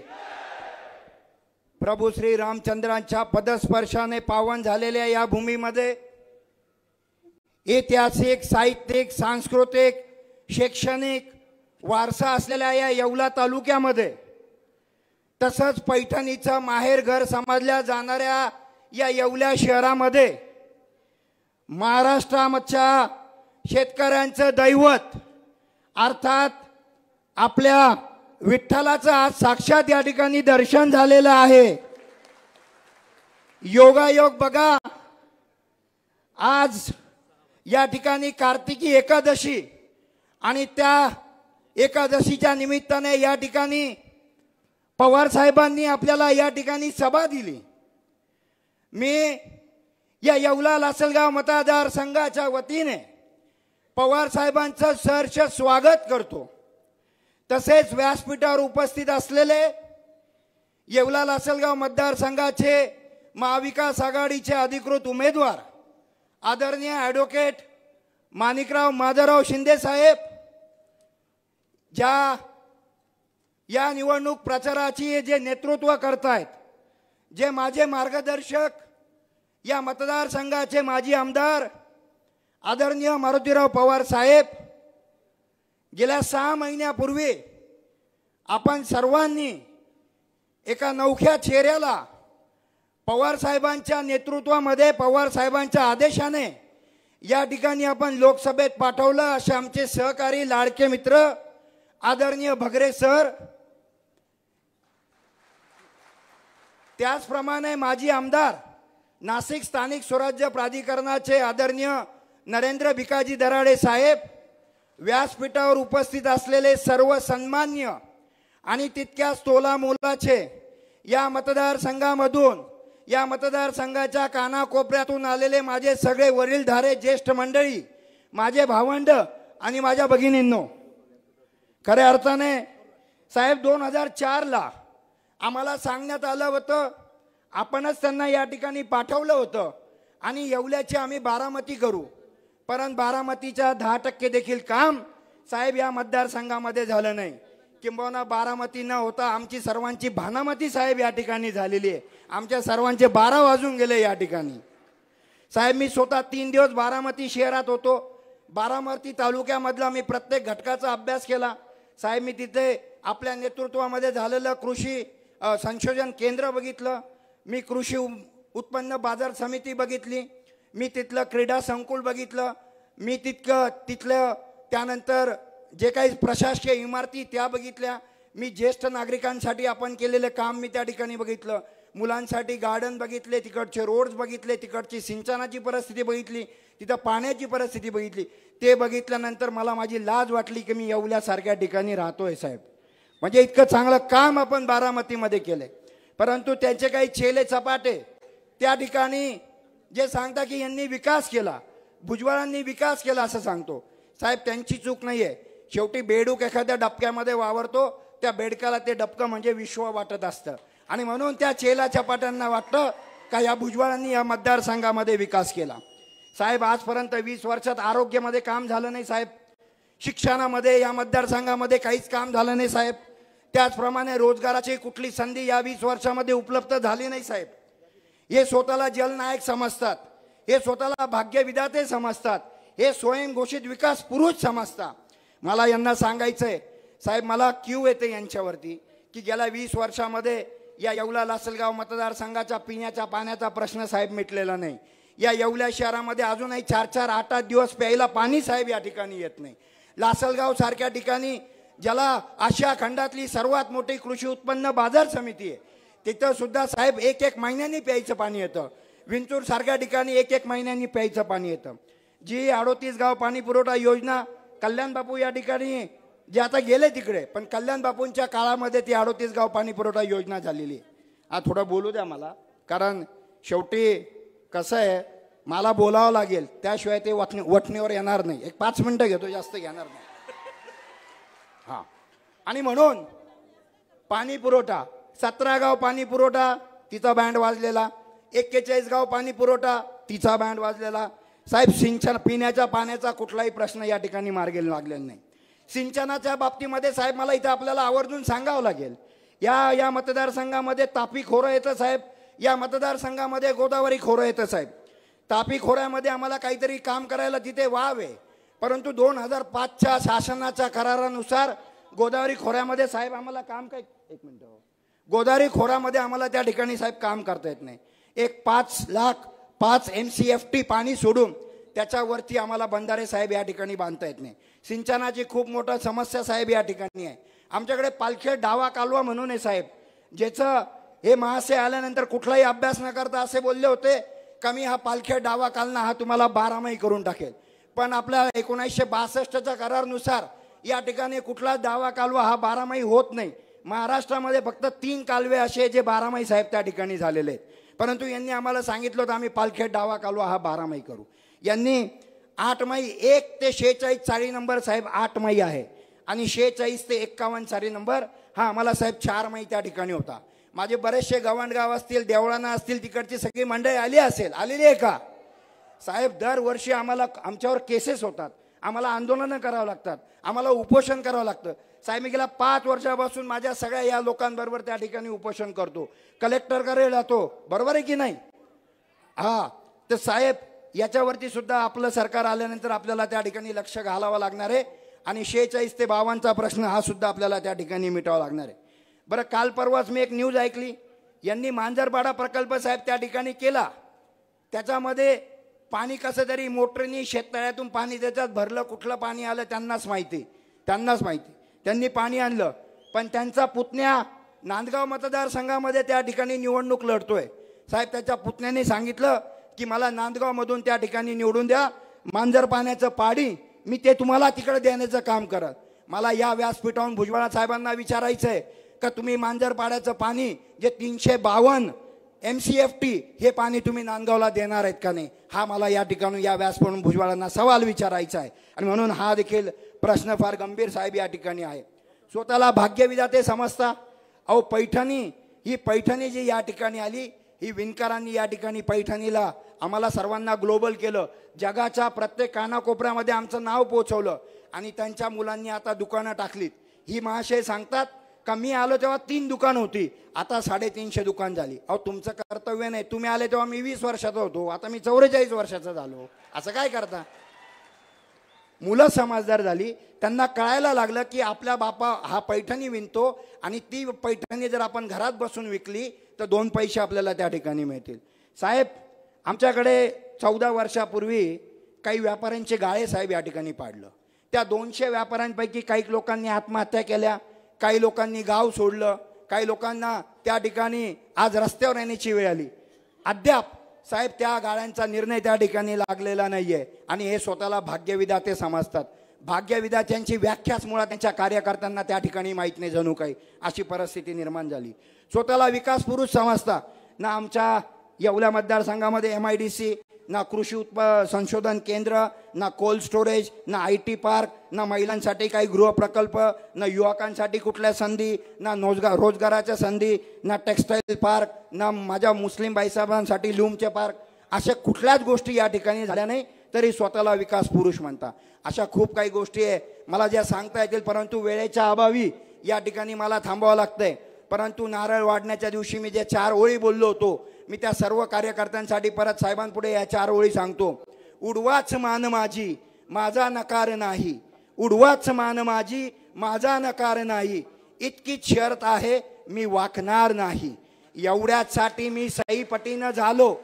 प्रभू श्री रामचंद्रांच्या पदस्पर्शाने पावन झालेल्या या भूमीमध्ये ऐतिहासिक, साहित्यिक, सांस्कृतिक, शैक्षणिक वारसा असलेल्या या येवला तालुक्यामध्ये तसंच पैठणीचं माहेरघर समजल्या जाणाऱ्या या येवल्या शहरामध्ये महाराष्ट्राच्या शेतकऱ्यांचं दैवत अर्थात आपल्या विठ्ठलाचं आज साक्षात या ठिकाणी दर्शन झालेलं आहे. योगायोग बघा, आज या ठिकाणी कार्तिकी एकादशी आणि त्या एकादशीच्या निमित्ताने या ठिकाणी पवार साहेबांनी आपल्याला या ठिकाणी सभा दिली. मी या येवला लासलगाव मतदारसंघाच्या वतीने पवार साहेबांचं सहर्ष स्वागत करतो. तसेच व्यासपीठावर उपस्थित असलेले येवला लासलगाव मतदारसंघाचे महाविकास आघाडीचे अधिकृत उमेदवार आदरणीय ॲडव्होकेट माणिकराव माधवराव शिंदे साहेब, ज्या या निवडणूक प्रचाराची जे नेतृत्व करतायत, जे माझे मार्गदर्शक, या मतदारसंघाचे माजी आमदार आदरणीय मारुतीराव पवार साहेब, गेल्या 6 महिन्यापूर्वी आपण सर्वांनी एका नवख्या चेहऱ्याला पवार साहेबांच्या नेतृत्वामध्ये, पवार साहेबांच्या आदेशाने या ठिकाणी आपण लोकसभेत पाठवलं. असे आमचे सहकारी, लाडके मित्र आदरणीय भगरे सर, त्याचप्रमाणे माजी आमदार नाशिक स्थानिक स्वराज्य प्राधिकरणाचे आदरणीय नरेंद्र भिकाजी दराडे साहेब, व्यासपीठावर उपस्थित असलेले सर्व सन्मान्य आणि तितक्याच तोला मोलाचे या मतदारसंघामधून, या मतदारसंघाच्या कानाकोपऱ्यातून आलेले माझे सगळे वडीलधारे ज्येष्ठ मंडळी, माझे भावंड आणि माझ्या भगिनींनो, खऱ्या अर्थाने साहेब 2004ला आम्हाला सांगण्यात आलं होतं, आपणच त्यांना या ठिकाणी पाठवलं होतं आणि येवल्याची आम्ही बारामती करू, परंतु बारामतीच्या 10% देखील काम साहेब या मतदारसंघामध्ये झालं नाही. किंबहुना बारामती न होता आमची सर्वांची भानामती साहेब या ठिकाणी झालेली आहे. आमच्या सर्वांचे 12 वाजून गेले या ठिकाणी. साहेब मी स्वतः 3 दिवस बारामती शहरात होतो. बारामती तालुक्यामधला मी प्रत्येक घटकाचा अभ्यास केला. साहेब मी तिथे आपल्या नेतृत्वामध्ये झालेलं कृषी संशोधन केंद्र बघितलं. मी कृषी उत्पन्न बाजार समिती बघितली. मी तिथलं क्रीडा संकुल बघितलं. मी तिथलं त्यानंतर जे काही प्रशासकीय इमारती त्या बघितल्या. मी ज्येष्ठ नागरिकांसाठी आपण केलेलं काम मी त्या ठिकाणी बघितलं. मुलांसाठी गार्डन बघितले, तिकडचे रोड्स बघितले, तिकडची सिंचनाची परिस्थिती बघितली, तिथं पाण्याची परिस्थिती बघितली. ते बघितल्यानंतर मला माझी लाज वाटली की मी येवल्यासारख्या ठिकाणी राहतोय साहेब. म्हणजे इतकं चांगलं काम आपण बारामतीमध्ये केलंय. परंतु त्यांचे काही छेले चपाटे त्या ठिकाणी जे सांगता की यांनी विकास केला, भुजबळांनी विकास केला असं सांगतो. साहेब त्यांची चूक नाही आहे. शेवटी बेडूक एखाद्या डबक्यामध्ये वावरतो, त्या बेडकाला ते डबकं म्हणजे विश्व वाटत असतं. आणि म्हणून त्या चेला चपाट्यांना वाटतं का या भुजबळांनी या मतदारसंघामध्ये विकास केला. साहेब आजपर्यंत 20 वर्षात आरोग्यामध्ये काम झालं नाही साहेब. शिक्षणामध्ये या मतदारसंघामध्ये काहीच काम झालं नाही साहेब. त्याचप्रमाणे रोजगाराची कुठली संधी या 20 वर्षामध्ये उपलब्ध झाली नाही साहेब. हे स्वतःला जलनायक समजतात, हे स्वतःला भाग्यविधाते समजतात, हे स्वयंघोषित विकास पुरुष समजतात. मला यांना सांगायचंय साहेब, मला क्यू येते यांच्यावरती की गेल्या 20 वर्षामध्ये या येवला लासलगाव मतदारसंघाच्या पिण्याच्या पाण्याचा प्रश्न साहेब मिटलेला नाही. या येवल्या शहरामध्ये अजूनही 4-4, 8-8 दिवस प्यायला पाणी साहेब या ठिकाणी येत नाही. लासलगाव सारख्या ठिकाणी ज्याला आशिया खंडातली सर्वात मोठी कृषी उत्पन्न बाजार समिती आहे, तिथं सुद्धा साहेब 1-1 महिन्यांनी प्यायचं पाणी येतं. विंचूर सारख्या ठिकाणी 1-1 महिन्यांनी प्यायचं पाणी येतं. जी 38 गाव पाणी पुरवठा योजना कल्याण बापू या ठिकाणी जे आता गेले तिकडे, पण कल्याण बापूंच्या काळामध्ये ती 38 गाव पाणी पुरवठा योजना झालेली. हा थोडं बोलू द्या मला, कारण शेवटी कसं आहे मला बोलावं लागेल, त्याशिवाय ते वठणीवर येणार नाही. 5 मिनिटं घेतो, जास्त घेणार नाही. हां, आणि म्हणून पाणी पुरवठा 17 गाव पाणी पुरवठा तिचा बँड वाजलेला, 41 गाव पाणी पुरवठा तिचा बँड वाजलेला. साहेब सिंचन पिण्याच्या पाण्याचा कुठलाही प्रश्न या ठिकाणी मार्गी लागलेला नाही. सिंचनाच्या बाबतीमध्ये साहेब मला इथं आपल्याला आवर्जून सांगावं लागेल, या मतदारसंघामध्ये तापी खोरं येतं साहेब, या मतदारसंघामध्ये गोदावरी खोरं येतं साहेब. तापी खोऱ्यामध्ये आम्हाला काहीतरी काम करायला तिथे वाव आहे, परंतु 2005च्या शासनाच्या करारानुसार गोदावरी खोऱ्यामध्ये साहेब आम्हाला काम काय गोदावरी खोऱ्यामध्ये आम्हाला त्या ठिकाणी साहेब काम करता येत नाही. 5 MCFT पाणी सोडून त्याच्यावरती आम्हाला बंधारे साहेब या ठिकाणी बांधता येत नाही. सिंचनाची खूप मोठा समस्या साहेब या ठिकाणी आहे. आमच्याकडे पालखेड डावा कालवा म्हणून आहे साहेब, ज्याचं हे महाशय आल्यानंतर कुठलाही अभ्यास न करता असे बोलले होते का मी हा पालखेड डावा कालना हा तुम्हाला 12 करून टाकेल. पण आपल्या 1962च्या करारानुसार या ठिकाणी कुठला डावा कालवा हा 12 होत नाही. महाराष्ट्रामध्ये फक्त 3 कालवे असे जे 12 साहेब त्या ठिकाणी झालेले आहेत. परंतु यांनी आम्हाला सांगितलं होतं आम्ही पालखेड डावा कालवा हा 12 करू. यांनी 8 मई 1 ते 46 चारी नंबर साहेब 8 मई आहे, आणि 46 ते 51 चारी नंबर हा आम्हाला साहेब 4 मई त्या ठिकाणी होता. माझे बरेचसे गव्हाणगाव असतील, देवळाणा असतील, तिकडची सगळी मंडळी आलेली आहे का साहेब? दरवर्षी आमच्यावर केसेस होतात, आम्हाला आंदोलनं करावं लागतात, आम्हाला उपोषण करावं लागतं. साहेब मी गेल्या 5 वर्षापासून माझ्या सगळ्या या लोकांबरोबर त्या ठिकाणी उपोषण करतो, कलेक्टरकडे जातो, बरोबर आहे की नाही? हा, तर साहेब याच्यावरती सुद्धा आपलं सरकार आल्यानंतर आपल्याला त्या ठिकाणी लक्ष घालावं लागणार आहे. आणि 46 ते 52चा प्रश्न हा सुद्धा आपल्याला त्या ठिकाणी मिटावा लागणार आहे. बरं, काल परवाच मी एक न्यूज ऐकली, यांनी मांजरपाडा प्रकल्प साहेब त्या ठिकाणी केला. त्याच्यामध्ये पाणी कसं तरी मोटरीनी शेततळ्यातून पाणी त्याच्यात भरलं, कुठलं पाणी आलं त्यांनाच माहिती. त्यांनी पाणी आणलं, पण त्यांचा पुतण्या नांदगाव मतदारसंघामध्ये त्या ठिकाणी निवडणूक लढतोय साहेब. त्याच्या पुतण्याने सांगितलं की मला नांदगावमधून त्या ठिकाणी निवडून द्या, मांजर पाण्याचं पाणी मी ते तुम्हाला तिकडे देण्याचं काम करत. मला या व्यासपीठावरून भुजबळ साहेबांना विचारायचं आहे का तुम्ही मांजर पाण्याचं पाणी जे 352 MCFT हे पाणी तुम्ही नांदगावला देणार आहेत का नाही, हा मला या ठिकाणी या व्यासपीठावरून भुजबळांना सवाल विचारायचा आहे. आणि म्हणून हा देखील प्रश्न फार गंभीर साहेब या ठिकाणी आहे. स्वतःला भाग्यविधाते समजता. अहो पैठणी जी या ठिकाणी आली, ही विणकरांनी या ठिकाणी पैठणीला आम्हाला सर्वांना ग्लोबल केलं, जगाच्या प्रत्येक कानाकोपऱ्यामध्ये आमचं नाव पोचवलं. आणि त्यांच्या मुलांनी आता दुकानं टाकलीत. ही महाशय सांगतात का मी आलो तेव्हा 3 दुकान होती, आता 350 दुकान झाली. अहो तुमचं कर्तव्य नाही. तुम्ही आले तेव्हा मी 20 वर्षाचा होतो, आता मी 44 वर्षाचा झालो. असं काय करता? मुलं समजदार झाली, त्यांना कळायला लागलं की आपल्या बापा हा पैठणी विणतो आणि ती पैठणी जर आपण घरात बसून विकली तर 2 पैसे आपल्याला त्या ठिकाणी मिळतील. साहेब, आमच्याकडे 14 वर्षापूर्वी काही व्यापाऱ्यांचे गाळे साहेब या ठिकाणी पाडलं. त्या 200 व्यापाऱ्यांपैकी काही लोकांनी आत्महत्या केल्या, काही लोकांनी गाव सोडलं, काही लोकांना त्या ठिकाणी आज रस्त्यावर येण्याची वेळ आली. अद्याप साहेब त्या गाळ्यांचा निर्णय त्या ठिकाणी लागलेला नाहीये आणि हे स्वतःला भाग्यविधाते समजतात. भाग्यविधात्यांची व्याख्याच मुळात त्यांच्या कार्यकर्त्यांना त्या ठिकाणी माहीत नाही, जणू काही अशी परिस्थिती निर्माण झाली. स्वतःला विकास पुरुष समजता. ना आमच्या येवला मतदारसंघामध्ये MIDC, ना कृषी संशोधन केंद्र, ना कोल्ड स्टोरेज, ना IT पार्क, ना महिलांसाठी काही गृह प्रकल्प, ना युवकांसाठी कुठल्या संधी, ना रोजगाराच्या संधी, ना टेक्स्टाईल पार्क, ना माझ्या मुस्लिम बाईसाहेबांसाठी लूमचे पार्क, अशा कुठल्याच गोष्टी या ठिकाणी झाल्या नाही, तरी स्वतःला विकास पुरुष म्हणता. अशा खूप काही गोष्टी आहे मला ज्या सांगता येतील, परंतु वेळेच्या अभावी या ठिकाणी मला थांबावं लागतंय. परंतु नारळ वाढण्याच्या दिवशी मी जे 4 ओळी बोललो होतो, मी त्या सर्व कार्यकर्त्यांसाठी परत साहेबांपुढे या 4 ओळी सांगतो. उडवाच मान माझी माझा नकार नाही, उडवाच मान माझी माझा नकार नाही, इतकीच शर्त आहे मी वाकणार नाही. एवढ्यासाठी मी सईपटीनं झालो,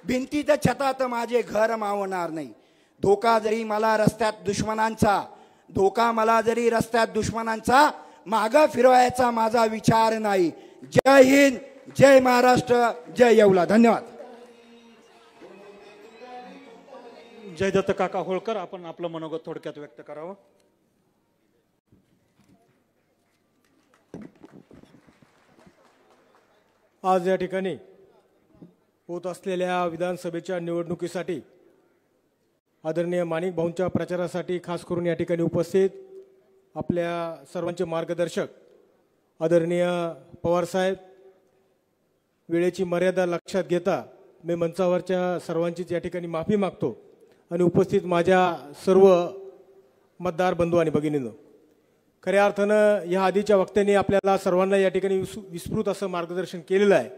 भिंतीत छतात माझे घर मावणार नाही. धोका जरी मला रस्त्यात दुश्मनांचा मागं फिरवायचा माझा विचार नाही. जय हिंद, जय महाराष्ट्र, जय येवला. धन्यवाद. जयदत्त काका होळकर, आपण आपलं मनोगत थोडक्यात व्यक्त करावं. आज या ठिकाणी होत असलेल्या विधानसभेच्या निवडणुकीसाठी आदरणीय माणिक भाऊंच्या प्रचारासाठी खास करून या ठिकाणी उपस्थित आपल्या सर्वांचे मार्गदर्शक आदरणीय पवार साहेब, वेळेची मर्यादा लक्षात घेता मी मंचावरच्या सर्वांचीच या ठिकाणी माफी मागतो आणि उपस्थित माझ्या सर्व मतदार बंधू आणि भगिनींनो, खऱ्या अर्थानं या आधीच्या वक्त्यांनी आपल्याला सर्वांना या ठिकाणी विस्तृत असं मार्गदर्शन केलेलं आहे.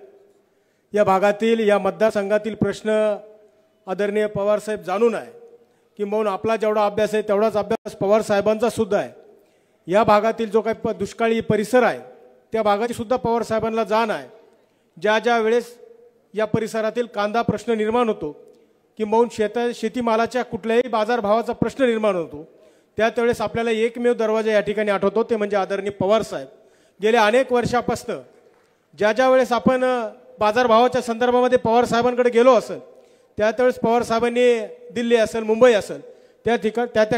या भागातील या मतदारसंघातील प्रश्न आदरणीय पवार साहेब जाणून आहे की म्हणून आपला जेवढा अभ्यास आहे तेवढाच अभ्यास पवार साहेबांचा सुद्धा आहे. या भागातील जो काही दुष्काळी परिसर आहे त्या भागाची सुद्धा पवार साहेबांना जाण आहे. ज्या वेळेस या परिसरातील कांदा प्रश्न निर्माण होतो की मौन शेतीमालाच्या कुठल्याही बाजारभावाचा प्रश्न निर्माण होतो, त्यावेळेस आपल्याला एकमेव दरवाजा या ठिकाणी आठवतो, ते म्हणजे आदरणीय पवार साहेब. गेल्या अनेक वर्षापासून ज्या वेळेस आपण बाजारभावाच्या संदर्भामध्ये पवार साहेबांकडे गेलो असेल त्यावेळेस पवार साहेबांनी दिल्ली असेल, मुंबई असेल त्या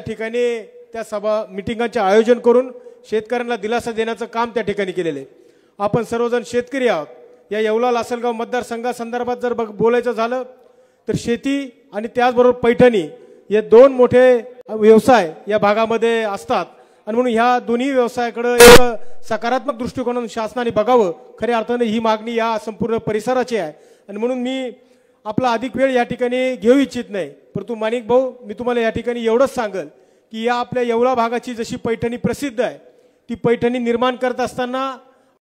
ठिकाणी त्या सभा मिटिंगांचे आयोजन करून शेतकऱ्यांना दिलासा देण्याचं काम त्या ठिकाणी केलेलं आहे. आपण सर्वजण शेतकरी आहोत. या येवला लासलगाव मतदारसंघासंदर्भात जर बोलायचं झालं तर शेती आणि त्याचबरोबर पैठणी हे 2 मोठे व्यवसाय या भागामध्ये असतात आणि म्हणून ह्या दोन्ही व्यवसायाकडे एक सकारात्मक दृष्टिकोनातून शासनाने बघावं. खऱ्या अर्थाने ही मागणी या संपूर्ण परिसराची आहे आणि म्हणून मी आपला अधिक वेळ या ठिकाणी घेऊ इच्छित नाही. परंतु माणिक भाऊ, मी तुम्हाला या ठिकाणी एवढंच सांगेल की या आपल्या येवला भागाची जशी पैठणी प्रसिद्ध आहे, ती पैठणी निर्माण करत असताना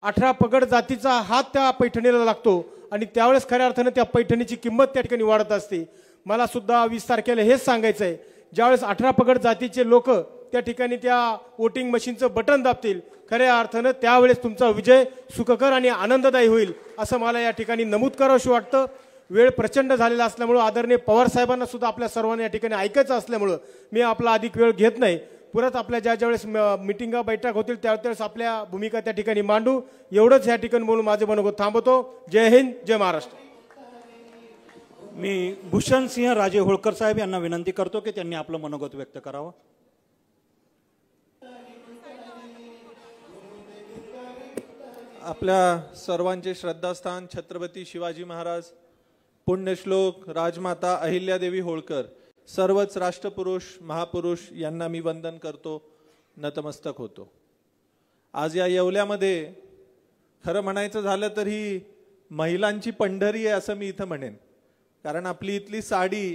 18 पगड जातीचा हात त्या पैठणीला लागतो आणि त्यावेळेस खऱ्या अर्थाने त्या पैठणीची किंमत त्या ठिकाणी वाढत असते. मला सुद्धा 20 तारखेला हेच सांगायचं आहे, ज्यावेळेस 18 पगड जातीचे लोक त्या ठिकाणी त्या वोटिंग मशीनचं बटन दाबतील, खऱ्या अर्थानं त्यावेळेस तुमचा विजय सुखकर आणि आनंददायी होईल असं मला या ठिकाणी नमूद करावंसं वाटतं. वेळ प्रचंड झालेला असल्यामुळं आदरणीय पवार साहेबांना सुद्धा आपल्या सर्वांना या ठिकाणी ऐकायचं असल्यामुळं मी आपला अधिक वेळ घेत नाही. परत आपल्या ज्यावेळेस मिटिंगा बैठक होतील त्यावेळेस आपल्या भूमिका त्या ठिकाणी मांडू. एवढंच या ठिकाणी बोलून माझे मनोगत थांबवतो. जय हिंद, जय महाराष्ट्र. मी भूषणसिंह राजे होळकर साहेब यांना विनंती करतो की त्यांनी आपलं मनोगत व्यक्त करावं. आपल्या सर्वांचे श्रद्धास्थान छत्रपती शिवाजी महाराज, पुण्यश्लोक राजमाता अहिल्यादेवी होळकर, सर्वच राष्ट्रपुरुष महापुरुष यांना मी वंदन करतो, नतमस्तक होतो. आज या येवल्यामध्ये खरं म्हणायचं झालं तर ही महिलांची पंढरी आहे असं मी इथं म्हणेन. कारण आपली इथली साडी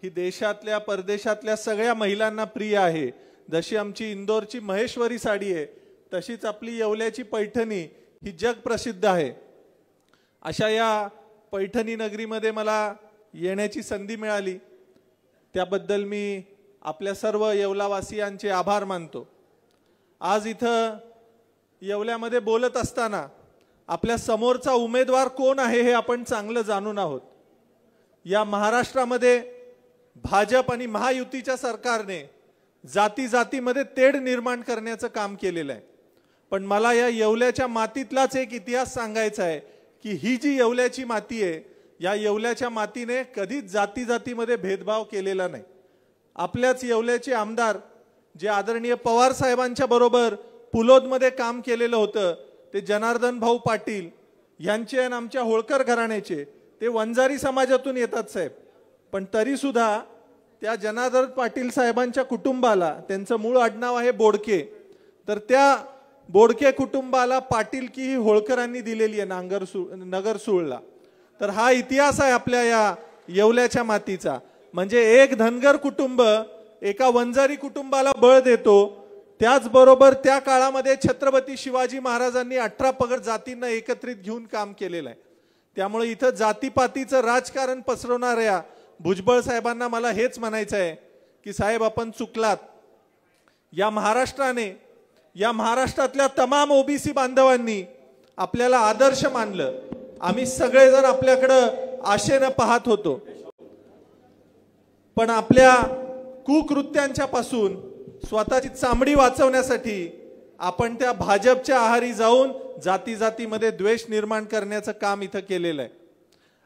ही देशातल्या परदेशातल्या सगळ्या महिलांना प्रिय आहे. जशी आमची इंदोरची महेश्वरी साडी आहे तशीच आपली येवल्याची पैठणी ही जगप्रसिद्ध आहे. अशा या पैठणी नगरीमध्ये मला येण्याची संधी मिळाली, त्याबद्दल मी आपल्या सर्व येवलावासियांचे आभार मानतो. आज इथं येवल्यामध्ये बोलत असताना आपल्या समोरचा उमेदवार कोण आहे हे आपण चांगलं जाणून आहोत. या महाराष्ट्रामध्ये भाजप आणि महायुतीच्या सरकारने जाती जातीमध्ये तेढ निर्माण करण्याचं काम केलेलं आहे. पण मला या येवल्याच्या मातीतलाच एक इतिहास सांगायचा आहे की ही जी येवल्याची माती आहे, या येवल्याच्या मातीने कधीच जाती जातीमध्ये भेदभाव केलेला नाही. आपल्याच येवल्याचे आमदार जे आदरणीय पवार साहेबांच्या बरोबर पुलोदमध्ये काम केलेलं होतं ते जनार्दन भाऊ पाटील यांचे आणि आमच्या होळकर घराण्याचे, ते वंजारी समाजातून येतात साहेब. पण तरी सुद्धा त्या जनार्दन पाटील साहेबांच्या कुटुंबाला, त्यांचं मूळ आडनाव आहे बोडके, तर त्या बोडके कुटुंबाला पाटीलकी ही होळकरांनी दिलेली आहे नगरसूळला. तर हा इतिहास आहे आपल्या या येवल्याच्या मातीचा. म्हणजे एक धनगर कुटुंब एका वंजारी कुटुंबाला बळ देतो. त्याचबरोबर त्या काळामध्ये छत्रपती शिवाजी महाराजांनी 18 पगड जातींना एकत्रित घेऊन काम केलेलं आहे. त्यामुळे इथं जातीपातीचं राजकारण पसरवणाऱ्या भुजबळ साहेबांना मला हेच म्हणायचं आहे की साहेब आपण चुकलात. या महाराष्ट्राने, या महाराष्ट्रातल्या तमाम ओबीसी बांधवांनी आपल्याला आदर्श मानलं. आम्ही सगळेजण आपल्याकडं आशेनं पाहत होतो. पण आपल्या कुकृत्यांच्या पासून स्वतःची चामडी वाचवण्यासाठी आपण त्या भाजपच्या आहारी जाऊन जाती जातीमध्ये द्वेष निर्माण करण्याचं काम इथं केलेलं आहे.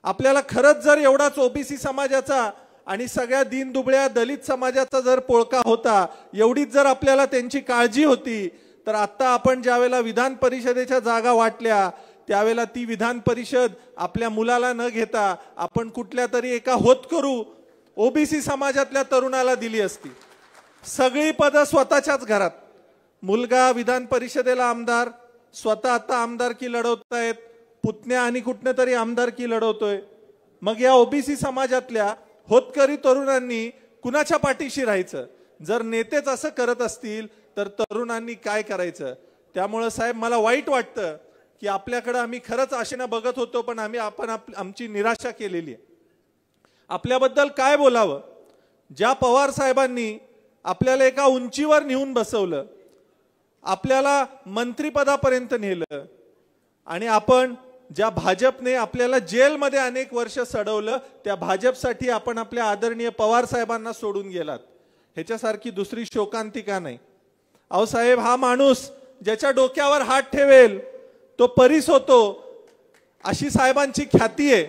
आपल्याला खरंच जर एवढाच ओबीसी समाजाचा आणि सगळ्या दीनदुबळ्या दलित समाजाचा जर पोळका होता, एवढीच जर आपल्याला त्यांची काळजी होती, तर आता आपण ज्यावेळेला विधान परिषदेच्या जागा वाटल्या त्यावेळेला ती विधान परिषद आपल्या मुलाला न घेता आपण कुठल्या तरी एका होतकरू ओबीसी समाजातल्या तरुणाला दिली असती. सगळी पदं स्वतःच्याच घरात. मुलगा विधान परिषदेला आमदार, स्वतः आता आमदारकी लढवतायत, पुतण्या आणि कुठने तरी आमदारकी लढवतोय. मग या ओबीसी समाजातल्या होतकरी तरुणांनी कुणाच्या पाठीशी राहायचं? जर नेतेच असं करत असतील तर तरुणांनी काय करायचं? त्यामुळे साहेब मला वाईट वाटतं की आपल्याकडे आम्ही खरंच आशेनं बघत होतो, पण आपण आमची निराशा केलेली आहे. आपल्याबद्दल काय बोलावं? ज्या पवार साहेबांनी आपल्याला एका उंचीवर नेऊन बसवलं, आपल्याला मंत्रिपदापर्यंत नेलं, आणि आपण ज्या भाजपने आपल्याला जेलमध्ये अनेक वर्ष सडवलं, त्या भाजपसाठी आपण आपल्या आदरणीय पवार साहेबांना सोडून गेलात. ह्याच्यासारखी दुसरी शोकांतिका नाही. अहो साहेब, हा माणूस ज्याच्या डोक्यावर हात ठेवेल तो परीस होतो, अशी साहेबांची ख्याती आहे.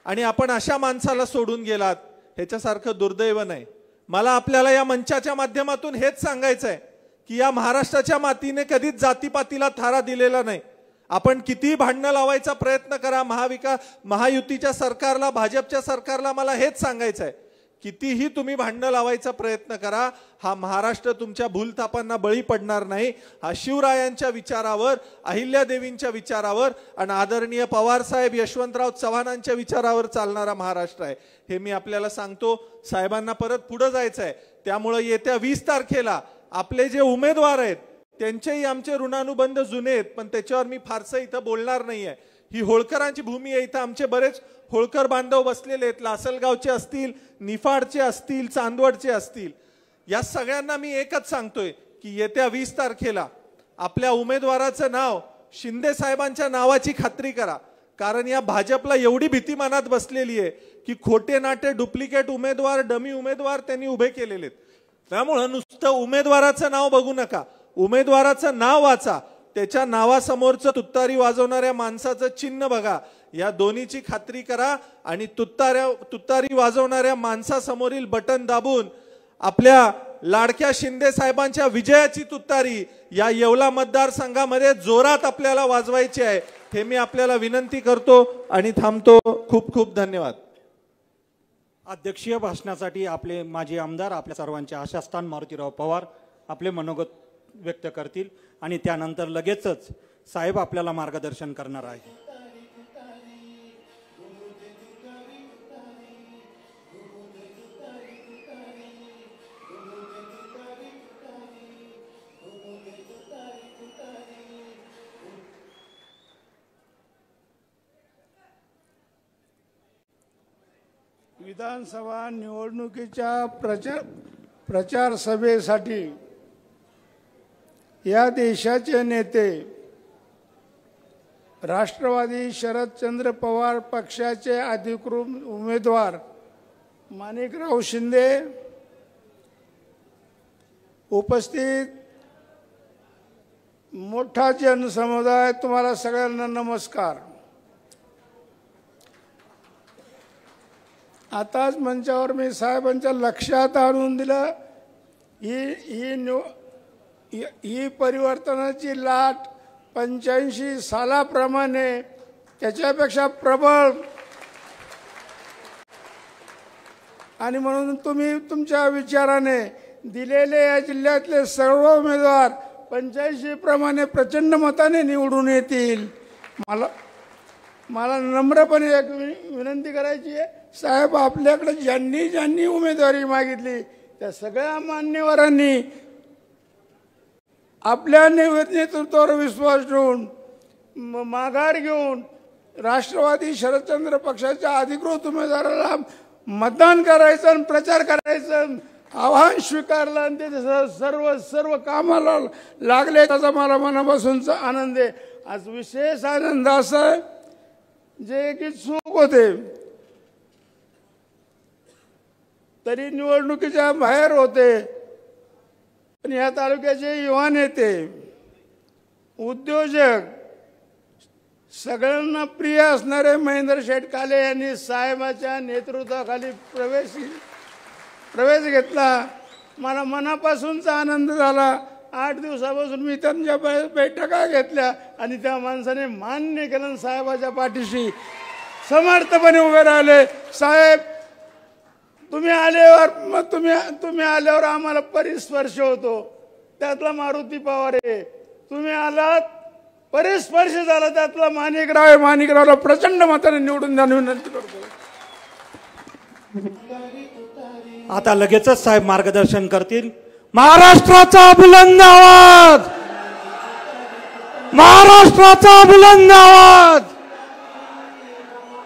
आणि आपण अशा माणसाला सोडून गेलात, ह्याच्यासारखं दुर्दैव नाही. मला आपल्याला या मंचाच्या माध्यमातून हेच सांगायचं आहे की या महाराष्ट्राच्या मातीने कधीच जातीपातीला थारा दिलेला नाही. आपण कितीही भांडणं लावायचा प्रयत्न करा महायुतीच्या सरकारला, भाजपच्या सरकारला, मला हेच सांगायचं आहे, कितीही तुम्ही भांडणं लावायचा प्रयत्न करा, हा महाराष्ट्र तुमच्या भूलथापांना बळी पडणार नाही. हा शिवरायांच्या विचारावर, अहिल्यादेवींच्या विचारावर आणि आदरणीय पवार साहेब, यशवंतराव चव्हाणांच्या विचारावर चालणारा महाराष्ट्र आहे. हे मी आपल्याला सांगतो. साहेबांना परत पुढे जायचं आहे. त्यामुळे येत्या 20 तारखेला आपले जे उमेदवार आहेत त्यांचेही आमचे ऋणानुबंध जुने आहेत, पण त्याच्यावर मी फारसं इथं बोलणार नाहीये. ही होळकरांची भूमी आहे. इथं आमचे बरेच होळकर बांधव बसलेले आहेत. लासलगावचे असतील, निफाडचे असतील, चांदवडचे असतील. या सगळ्यांना मी एकच सांगतोय की येत्या 20 तारखेला आपल्या उमेदवाराचं नाव शिंदे साहेबांच्या नावाची खात्री करा. कारण या भाजपला एवढी भीती मनात बसलेली आहे की खोटे नाटे, डुप्लिकेट उमेदवार, डमी उमेदवार त्यांनी उभे केलेले आहेत. त्यामुळे नुसतं उमेदवाराचं नाव बघू नका, उमेदवाराचं नाव वाचा, त्याच्या नावासमोरचं तुत्तारी वाजवणाऱ्या माणसाचं चिन्ह बघा. या दोन्हीची खात्री करा आणि तुत्तारी वाजवणाऱ्या माणसासमोरील बटन दाबून आपल्या लाडक्या शिंदे साहेबांच्या विजयाची तुत्तारी या येवला मतदारसंघामध्ये जोरात आपल्याला वाजवायची आहे. हे मी आपल्याला विनंती करतो आणि थांबतो. खूप खूप धन्यवाद. अध्यक्षीय भाषणासाठी आपले माजी आमदार, आपल्या सर्वांचे आशास्थान मारुतीराव पवार आपले मनोगत व्यक्त करतील आणि त्यानंतर लगेचच साहेब आपल्याला मार्गदर्शन करणार आहे. विधानसभा निवडणुकीच्या प्रचार सभेसाठी या देशाचे नेते राष्ट्रवादी शरदचंद्र पवार पक्षाचे अधिकृत उमेदवार माणिकराव शिंदे, उपस्थित मोठा जनसमुदाय, तुम्हाला सगळ्यांना नमस्कार. आताच मंचावर मी साहेबांच्या लक्षात आणून दिलं ही परिवर्तनाची लाट 85 सालाप्रमाणे त्याच्यापेक्षा प्रबळ, आणि म्हणून तुम्ही तुमच्या विचाराने दिलेले या जिल्ह्यातले सर्व उमेदवार 85 प्रमाणे प्रचंड मताने निवडून येतील. मला नम्रपणे एक विनंती करायची आहे, साहेब आपल्याकडे ज्यांनी उमेदवारी मागितली त्या सगळ्या मान्यवरांनी आपल्या नेतृत्वावर विश्वास ठेवून माघार घेऊन राष्ट्रवादी शरदचंद्र पक्षाच्या अधिकृत उमेदवाराला मतदान करायचं आणि प्रचार करायचं आव्हान स्वीकारलं आणि ते सर्व कामाला लागले. त्याचा मला मनापासूनचा आनंद आहे. आज विशेष आनंद असा आहे जे की चूक होते तरी निवडणुकीच्या बाहेर होते, पण या तालुक्याचे युवा नेते, उद्योजक, सगळ्यांना प्रिय असणारे महेंद्र शेठ काले यांनी साहेबाच्या नेतृत्वाखाली प्रवेश घेतला. मला मनापासूनचा आनंद झाला. 8 दिवसापासून मी त्यांच्या बैठका घेतल्या आणि त्या माणसाने मान्य केलं, साहेबाच्या पाठीशी समर्थपणे उभे राहिले. साहेब तुम्ही आल्यावर आम्हाला परिस्पर्श होतो, त्यातला मारुती पवार आहे. तुम्ही आलात, परिस्पर्श झाला, त्यातला माणिकराव आहे. माणिकरावला प्रचंड मताने निवडून द्यावी विनंती करतो. आता लगेचच साहेब मार्गदर्शन करतील. महाराष्ट्राचा बुलंद आवाज, महाराष्ट्राचा बुलंद आवाज,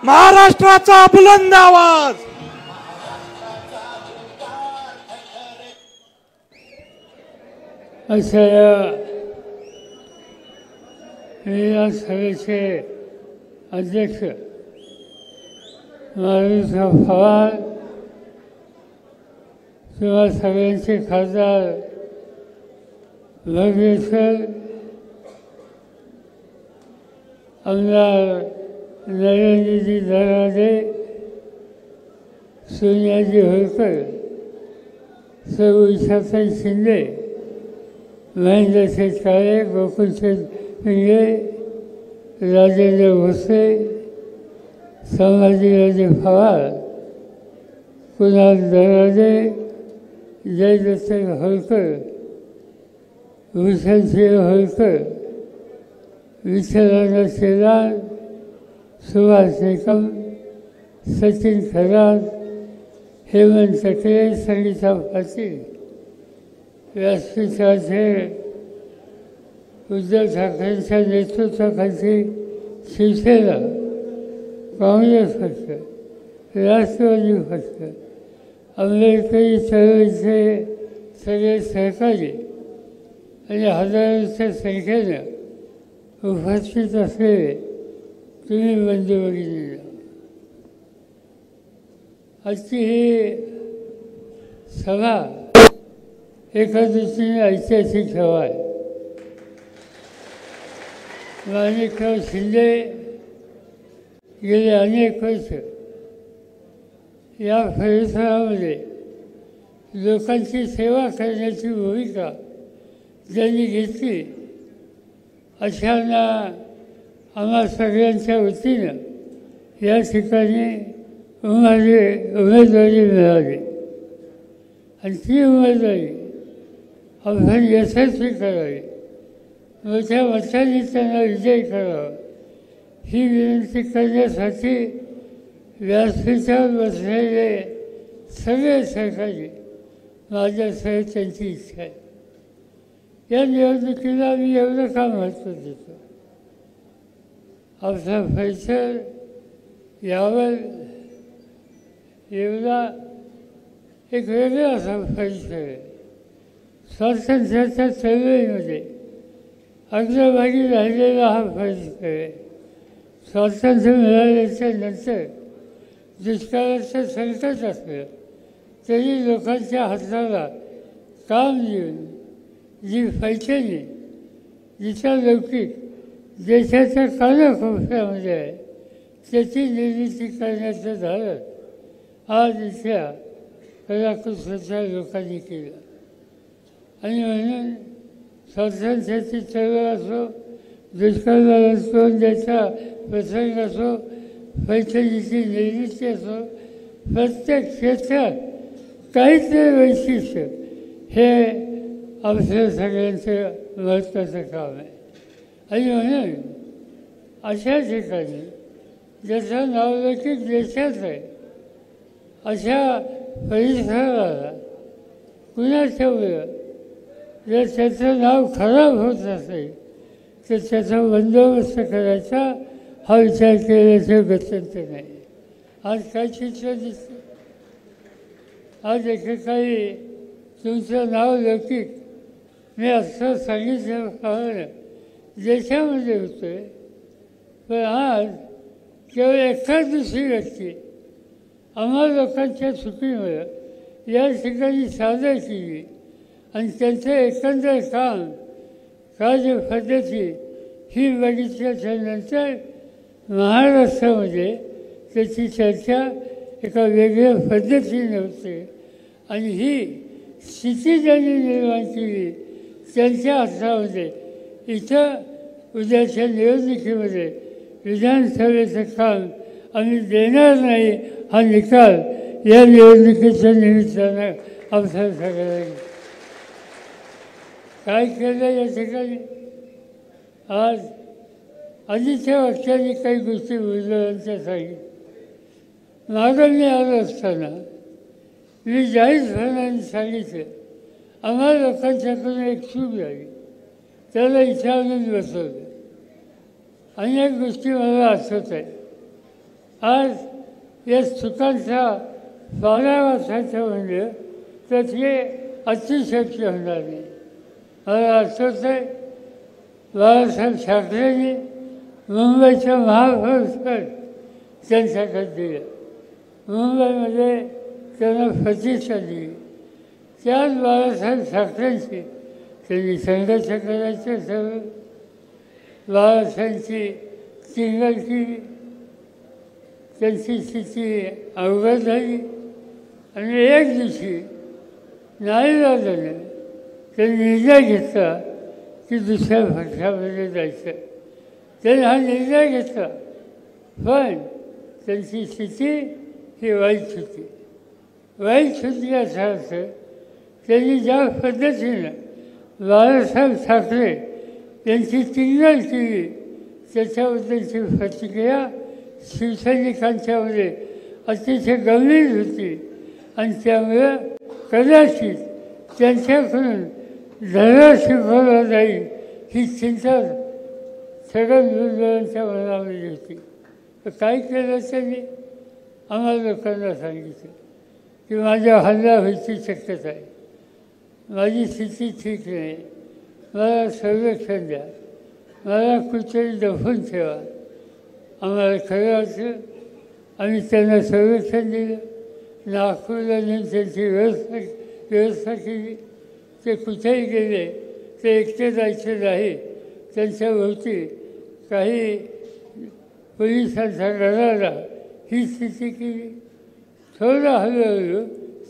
महाराष्ट्राचा बुलंद आवाज. अशा या सभेचे अध्यक्ष माधवराव पवार किंवा सगळ्यांचे खासदार भगवेश्वर, आमदार नरेंद्रजी दराडे, सोनियाजी होळकर, सौ इशाताई शिंदे, महेंद्र शेठ काळे, गोकुल शेठ पिंगे, राजेंद्र भोसले, संभाजीराजे पवार, कुणाल दराडे, जयदत्त होळकर, भूषणसिंह होळकर, विठ्ठलाना शेलार, सुभाष निकम, सचिन खरात, हेमंत टकले, संगीता पाटील, व्यासपीठाचे उद्धव ठाकरेंच्या नेतृत्वाखाली शिवसेना, काँग्रेस पक्ष, राष्ट्रवादी पक्ष, आंबेडकरी चळवळीचे सगळे सहकारी आणि हजारोच्या संख्येनं उपस्थित असलेले तुम्ही बंधू भगिनी, आजची ही सभा एका दृष्टीने ऐतिहासिक सभा आहे. माणिकराव शिंदे गेले अनेक वर्ष या परिसरामध्ये लोकांची सेवा करण्याची भूमिका ज्यांनी घेतली अशांना आम्हा सगळ्यांच्या वतीनं या ठिकाणी उमेदवारी मिळाली आणि ती उमेदवारी आपण यशस्वी करावी, मोठ्या मतांनी त्यांना विजय करावा ही विनंती करण्यासाठी व्यासपीठावर बसलेले सगळे सहकारी माझ्यासह त्यांची इच्छा आहे. या निवडणुकीला मी एवढं का महत्त्व देतो, आपला फैसल यावर एवढा एक वेगळा असा परिसर आहे. स्वातंत्र्याच्या चळवळीमध्ये अग्रभागी राहिलेला हा परिसर आहे. स्वातंत्र्य मिळाल्याच्या नंतर दुष्काळाचं संकट असलं तरी लोकांच्या हाताला काम देऊन जी पैठणी जिचा लौकिक देशाच्या कानाकोपऱ्यामध्ये आहे त्याची निर्मिती करण्याचं धाडस आज इथल्या कलाकुसरीच्या लोकांनी केलं. आणि म्हणून स्वातंत्र्याची चळवळ असो, दुष्काळाला तोंड द्यायचा प्रसंग असो, पैठणीची निर्मिती असो, प्रत्येक क्षेत्रात काहीतरी वैशिष्ट्य हे आपल्या सगळ्यांचं महत्त्वाचं काम आहे. आणि म्हणून अशा ठिकाणी ज्याचं नावलौकिक देशात आहे अशा परिसराला कुणाच्या वेळ जर त्याचं नाव खराब होत असेल तर त्याचा बंदोबस्त करायचा हा विचार केल्याचं गत्यंतर नाही. आज काय चित्र दिसतं? आज एकेकाळी तुमचं नाव लौकिक मी असं सांगितलं देशामध्ये होतं आहे, पण आज केवळ एखाद दुसरी व्यक्ती आम्हा लोकांच्या चुकीमुळे या ठिकाणी सादर केली आणि त्यांचं एकंदर काम कार्यपद्धती ही बघितल्याच्या नंतर महाराष्ट्रामध्ये त्याची चर्चा एका वेगळ्या पद्धतीने होते. आणि ही स्थिती ज्यांनी निर्माण केली त्यांच्या हातामध्ये इथं उद्याच्या निवडणुकीमध्ये विधानसभेचं काम आम्ही देणार नाही हा निकाल या निवडणुकीच्या निमित्तानं आपल्याला सगळ्याला काय केलं या ठिकाणी. आज आधीच्या वक्त्यांनी काही गोष्टी उजवळांच्या सांगितल्या. मागं मी आलो असताना मी जाहीरपणाने सांगितलं आम्हा लोकांच्याकडून एक चूक झाली, त्याला इथं आणून बसवलं. अनेक गोष्टी मला आठवत आहेत. आज या चुकांचा बारा वर्षाचं म्हणलं तर ते अतिशक्य होणार नाही. मला आठवत आहे बाळासाहेब ठाकरेंनी मुंबईच्या महापौरपद त्यांच्याकडे दिलं. मुंबईमध्ये त्यांना प्रतिष्ठा दिली. त्याच बाळासाहेब ठाकरेंची त्यांनी संघर्ष करायचे सगळं. बाळासाहेबांची चिंगल केली, त्यांची स्थिती अवघड झाली आणि एक दिवशी नाईलाजाने त्यांनी निर्णय घेतला की दुसऱ्या पक्षामध्ये जायचं. त्यांनी हा निर्णय घेतला, पण त्यांची स्थिती ही वाईट होती. वाईट होती असा अर्थ त्यांनी ज्या पद्धतीनं बाळासाहेब ठाकरे यांची चिंगल केली त्याच्याबद्दलची प्रतिक्रिया शिवसैनिकांच्यामध्ये अतिशय गंभीर होती. आणि त्यामुळं कदाचित त्यांच्याकडून धडा शिकवला जाईल ही चिंता सगळ्या भुजबळांच्या मनामध्ये होती. तर काय केलं त्यांनी आम्हाला लोकांना सांगितलं की माझ्या हल्ला व्हायची शक्यता आहे, माझी स्थिती ठीक नाही, मला संरक्षण द्या, मला कुठेतरी दफून ठेवा. आम्हाला खरं वाटलं, आम्ही त्यांना संरक्षण दिलं. नागपूरला नेऊन त्यांची व्यवस्था केली. ते कुठेही गेले ते एकटे जायचे नाही. त्यांच्याभोवती काही पोलिसांचा गरारा ही स्थिती केली. थोडं हळूहळू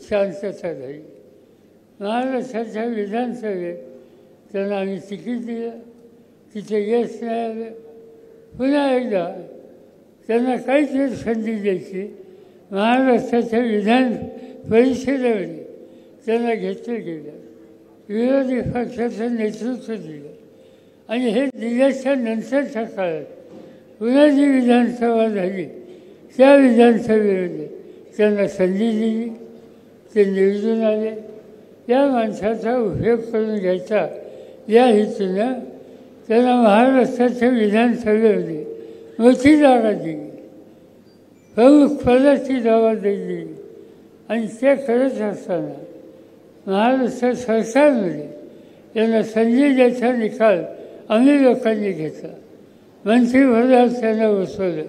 शांतता झाली. महाराष्ट्राच्या विधानसभेत त्यांना आम्ही तिकीट दिलं, तिथे यश मिळालं. पुन्हा एकदा त्यांना काहीतरी संधी द्यायची. महाराष्ट्राच्या विधान परिषदेमध्ये त्यांना घेतलं गेलं, विरोधी पक्षाचं नेतृत्व दिलं. आणि हे दिल्याच्या नंतरच्या काळात पुन्हा जी विधानसभा झाली त्या विधानसभेमध्ये त्यांना संधी दिली, ते निवडून आले. या माणसाचा उपयोग करून घ्यायचा या हेतूनं त्यांना महाराष्ट्राच्या विधानसभेमध्ये मोठी जागा दिली, प्रमुख पदाची जागा दिली. आणि ते करत असताना महाराष्ट्र सरकारमध्ये यांना संधी द्यायचा निकाल आम्ही लोकांनी घेतला. मंत्रिमंडळात त्यांना बसवलं.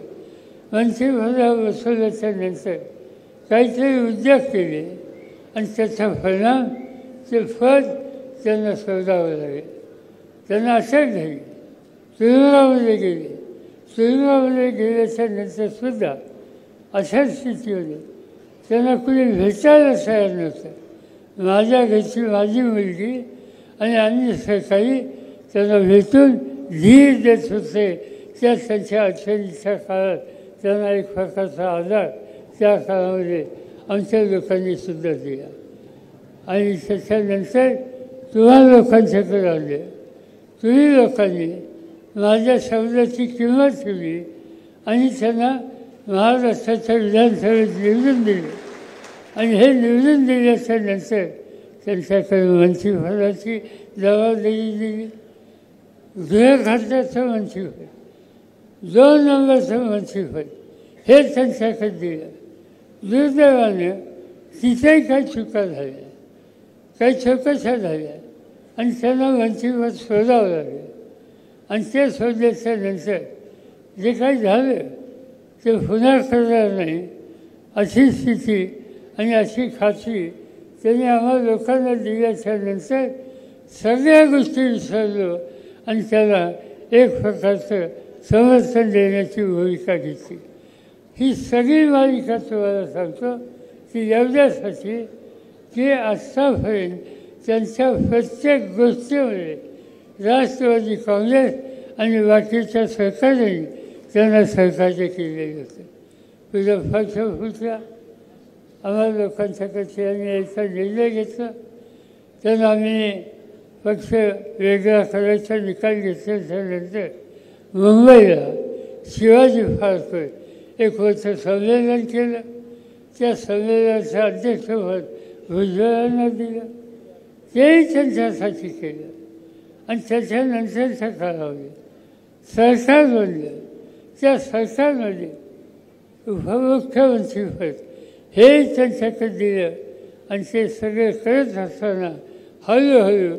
मंत्रिमंडळात बसवल्याच्या नंतर काहीतरी उद्योग केले आणि त्याचा परिणाम ते फळ त्यांना शोधावं लागेल. त्यांना अटक झाली, तुरुंगामध्ये गेले. तुरुंगामध्ये गेल्याच्या नंतरसुद्धा अशा स्थितीमध्ये त्यांना कुणी भेटायला तयार नव्हतं. माझ्या घरची माझी मुलगी आणि अन्य सहकारी त्यांना भेटून धीर देत होते. त्या त्यांच्या अडचणीच्या काळात त्यांना एक प्रकारचा आधार त्या काळामध्ये आमच्या लोकांनी सुद्धा दिला. आणि त्याच्यानंतर तुम्हा लोकांच्याकडे आले. तुम्ही लोकांनी माझ्या शब्दाची किंमत ठेवली आणि त्यांना महाराष्ट्राच्या विधानसभेत निवडून दिले. आणि हे निवडून दिल्याच्या नंतर त्यांच्याकडे मंत्रिपदाची जबाबदारी दिली. गृह खात्याचं मंत्रिपद, 2 नंबरचं मंत्रिपद हे त्यांच्याकडे दिलं. दुर्दैवाने तिथेही काही चुका झाल्या, काही चौकशा झाल्या आणि त्यांना मंत्रिपद शोधावं लागलं. आणि ते शोधल्याच्या नंतर जे काही झालं ते पुन्हा करणार नाही अशी स्थिती आणि अशी खात्री त्यांनी आम्हा लोकांना दिल्याच्या नंतर सगळ्या गोष्टी विसरलो आणि त्याला एक प्रकारचं समर्थन देण्याची भूमिका घेतली. ही सगळी मालिका तुम्हाला सांगतो की एवढ्यासाठी की आत्तापर्यंत त्यांच्या प्रत्येक गोष्टीमध्ये राष्ट्रवादी काँग्रेस आणि बाकीच्या सरकारने त्यांना सहकार्य केलेलं होतं. तुझं पक्ष फुटला, आम्हाला लोकांच्याकडे त्यांनी यायचा निर्णय घेतला. त्यांना आम्ही पक्ष वेगळा करायचा निकाल घेतल्याच्यानंतर मुंबईला शिवाजी पार्कवर एक वर्ष संमेलन केलं. त्या संमेलनाचं अध्यक्षपद भुजबळांना दिलं. तेही त्यांच्यासाठी केलं. आणि त्याच्यानंतरच्या काळामध्ये सरकार बनलं. त्या सरकारमध्ये उपमुख्यमंत्रीपद हे त्यांच्याकडे दिलं. आणि ते सगळे करत असताना हळूहळू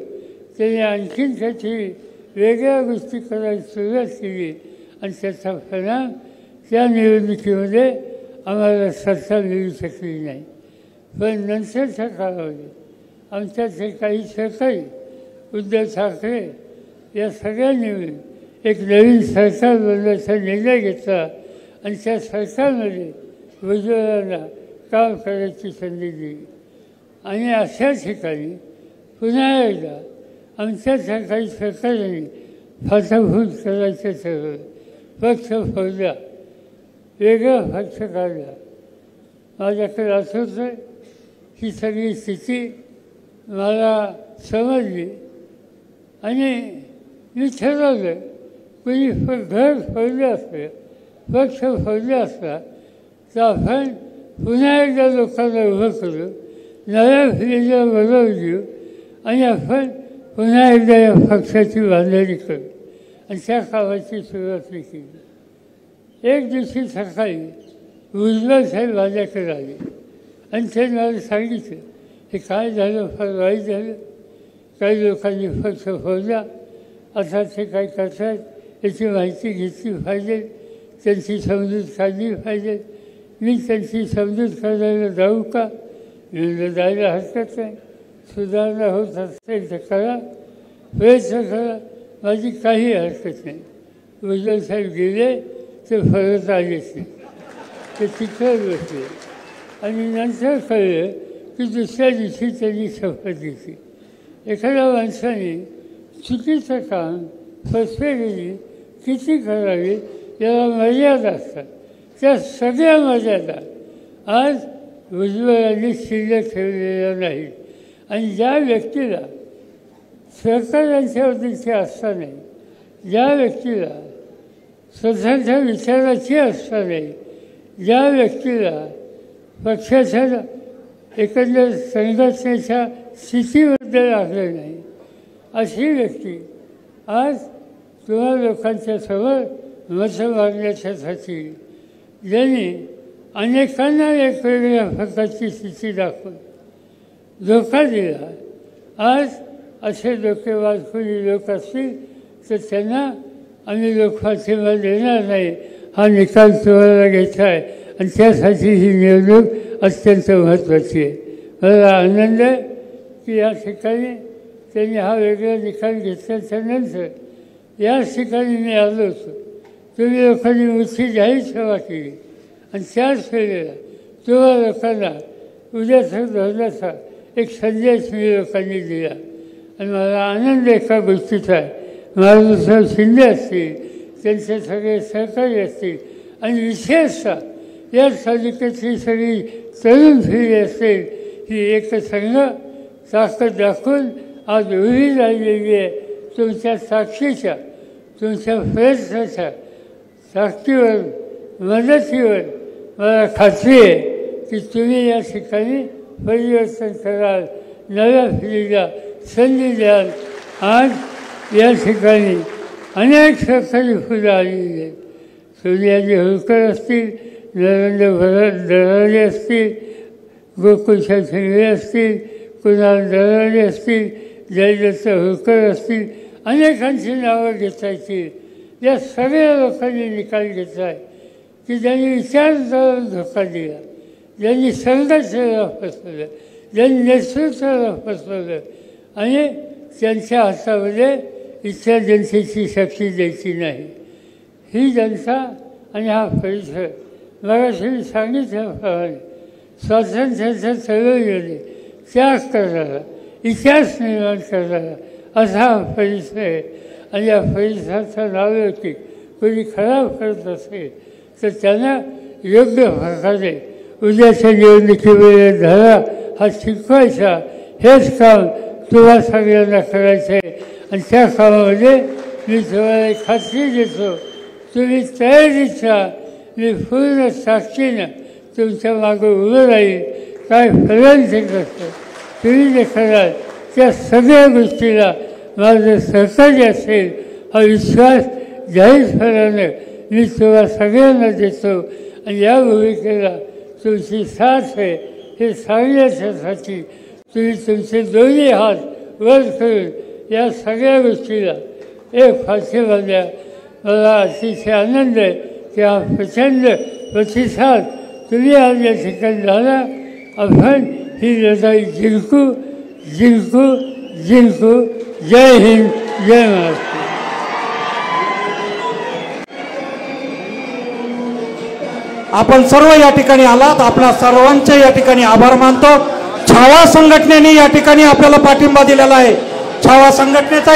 त्यांनी आणखीन काहीतरी वेगळ्या गोष्टी करायला सुरुवात केली. आणि त्याचा परिणाम त्या निवडणुकीमध्ये आम्हाला सत्ता मिळू शकली नाही. पण नंतरच्या काळामध्ये आमच्याचे काही सहकारी उद्धव ठाकरे या सगळ्यांनी मिळून एक नवीन सरकार बनवायचा निर्णय घेतला. आणि त्या सरकारमध्ये भुजबळांना काम करायची संधी दिली. आणि अशा ठिकाणी पुन्हा एकदा आमच्या काही सरकारने फाटाफूट करायचं ठरवलं. पक्ष फोडला, वेगळा पक्ष काढला. माझ्याकडे आठवतं ही सगळी स्थिती मला समजली आणि मी ठरवलं कुणी घर फोडलं असलं, पक्ष फोडला असला तर आपण पुन्हा एकदा लोकांना उभं करू, नव्या पिढीला बरोबर घेऊ आणि आपण पुन्हा एकदा या पक्षाची बांधणी करू. आणि त्या कामाची सुरुवात मी केली. एक दिवशी सकाळी भुजबळ साहेब माझ्याकडे आले आणि त्यांनी मला सांगितलं हे काय झालं, फार वाईट झालं. काही लोकांनी पक्ष फोडला, आता ते काय करतात याची माहिती घेतली पाहिजे, त्यांची समजूत काढली पाहिजे. मी त्यांची समजूत करायला जाऊ का? मी जायला हरकत नाही. सुधारणा होत असेल तर करा, प्रयत्न करा, माझी काही हरकत नाही. भुजबळ साहेब गेले ते परत आलेच नाही. ते तिकडे बसले आणि नंतर कळलं की दुसऱ्या दिवशी त्यांनी शपथ घेतली. एखाद्या माणसाने चुकीचं काम फसवेगिरी किती करावी याला मर्यादा असतात. त्या सगळ्या मर्यादा आज भुजबळांनी शिल्लक ठेवलेल्या नाहीत. आणि ज्या व्यक्तीला सरकारांच्याबद्दलची आस्था नाही, ज्या व्यक्तीला स्वतःच्या विचाराची आस्था नाही, ज्या व्यक्तीला पक्षाच्या एकंदर संघटनेच्या स्थितीबद्दल आग्रह नाही, अशी व्यक्ती आज तुम्हा लोकांच्या समोर मत मागण्याच्यासाठी ज्यांनी अनेकांना वेगवेगळ्या प्रकारची स्थिती दाखवून धोका दिला. आज असे डोकेबाज कोणी लोक असतील तर त्यांना आम्ही लोकपाठिंबा देणार नाही हा निकाल तुम्हाला घ्यायचा आहे आणि त्यासाठी ही निवडणूक अत्यंत महत्त्वाची आहे. मला आनंद आहे की या ठिकाणी त्यांनी हा वेगळा निकाल घेतल्याच्यानंतर याच ठिकाणी मी आलो होतो. तुम्ही लोकांनी मोठी जाहीर सभा केली आणि त्याच वेळेला तुम्हा लोकांना उद्याचा धोरणाचा एक संदेश मी लोकांनी दिला आणि मला आनंद एका गोष्टीचा आहे. माधवसाहेब शिंदे असतील, त्यांचे सगळे सहकारी असतील आणि विशेषतः या तालुक्यातली सगळी तरुण पिढी असेल ही एकसंघ ताकद दाखवून आज उभी राहिलेली आहे. तुमच्या साक्षीच्या, तुमच्या प्रयत्नाच्या ताकदीवर, मदतीवर मला खात्री आहे की तुम्ही या ठिकाणी परिवर्तन कराल, नव्या पिढीला संधी द्याल. आज या ठिकाणी अनेक सरकारी फुलं आलेली आहेत. सोनियाजी होळकर असतील, नरेंद्र दराडे असतील, गोकुळशा शिंगळे असतील, कुणाल दराडे असतील, जयदत्त होळकर असतील, अनेकांची नावं घेतायची. या सगळ्या लोकांनी निकाल घेतला आहे की ज्यांनी विचारांचा धोका दिला, ज्यांनी संघर्षाला फसवलं, ज्यांनी नेतृत्वाला फसवलं आणि त्यांच्या हातामध्ये इथल्या जनतेची शक्ती द्यायची नाही. ही जनता आणि हा परिसर मगाशी मी सांगितल्याप्रमाणे स्वातंत्र्याच्या चळवळीने त्याग करणारा, इतिहास निर्माण करणारा असा हा परिसर आहे. आणि या परिसराचं नावलौकिक कोणी खराब करत असेल तर त्यांना योग्य प्रकारे उद्याच्या निवडणुकीमध्ये धडा हा शिकवायचा, हेच काम तुम्हा सगळ्यांना करायचं आहे. आणि त्या कामामध्ये मी तुम्हाला एक खात्री देतो, तुम्ही तयारीचा मी पूर्ण ताकदीनं तुमच्या मागं उभं राहील. काय फलन ते कसं तुम्ही जे कराल त्या सगळ्या गोष्टीला माझं सहकार्य असेल हा विश्वास जाहीरपणानं मी तुम्हा सगळ्यांना देतो. आणि या भूमिकेला तुमची साथ आहे हे सांगण्यासाठी तुम्ही तुमचे दोन्ही हात वर करून या सगळ्या गोष्टीला एक फाशीला द्या. मला अतिशय आनंद आहे की हा प्रचंड प्रतिसाद तुम्ही आज या ठिकाणी झाला. आपण ही लढाई जिंकू जिंकू जिंकू. जय हिंद, जय महाराष्ट्र. आपण सर्व या ठिकाणी आलात, आपल्या सर्वांचे या ठिकाणी आभार मानतो. छावा संघटनेने या ठिकाणी आपल्याला पाठिंबा दिलेला आहे. छावा संघटनेचा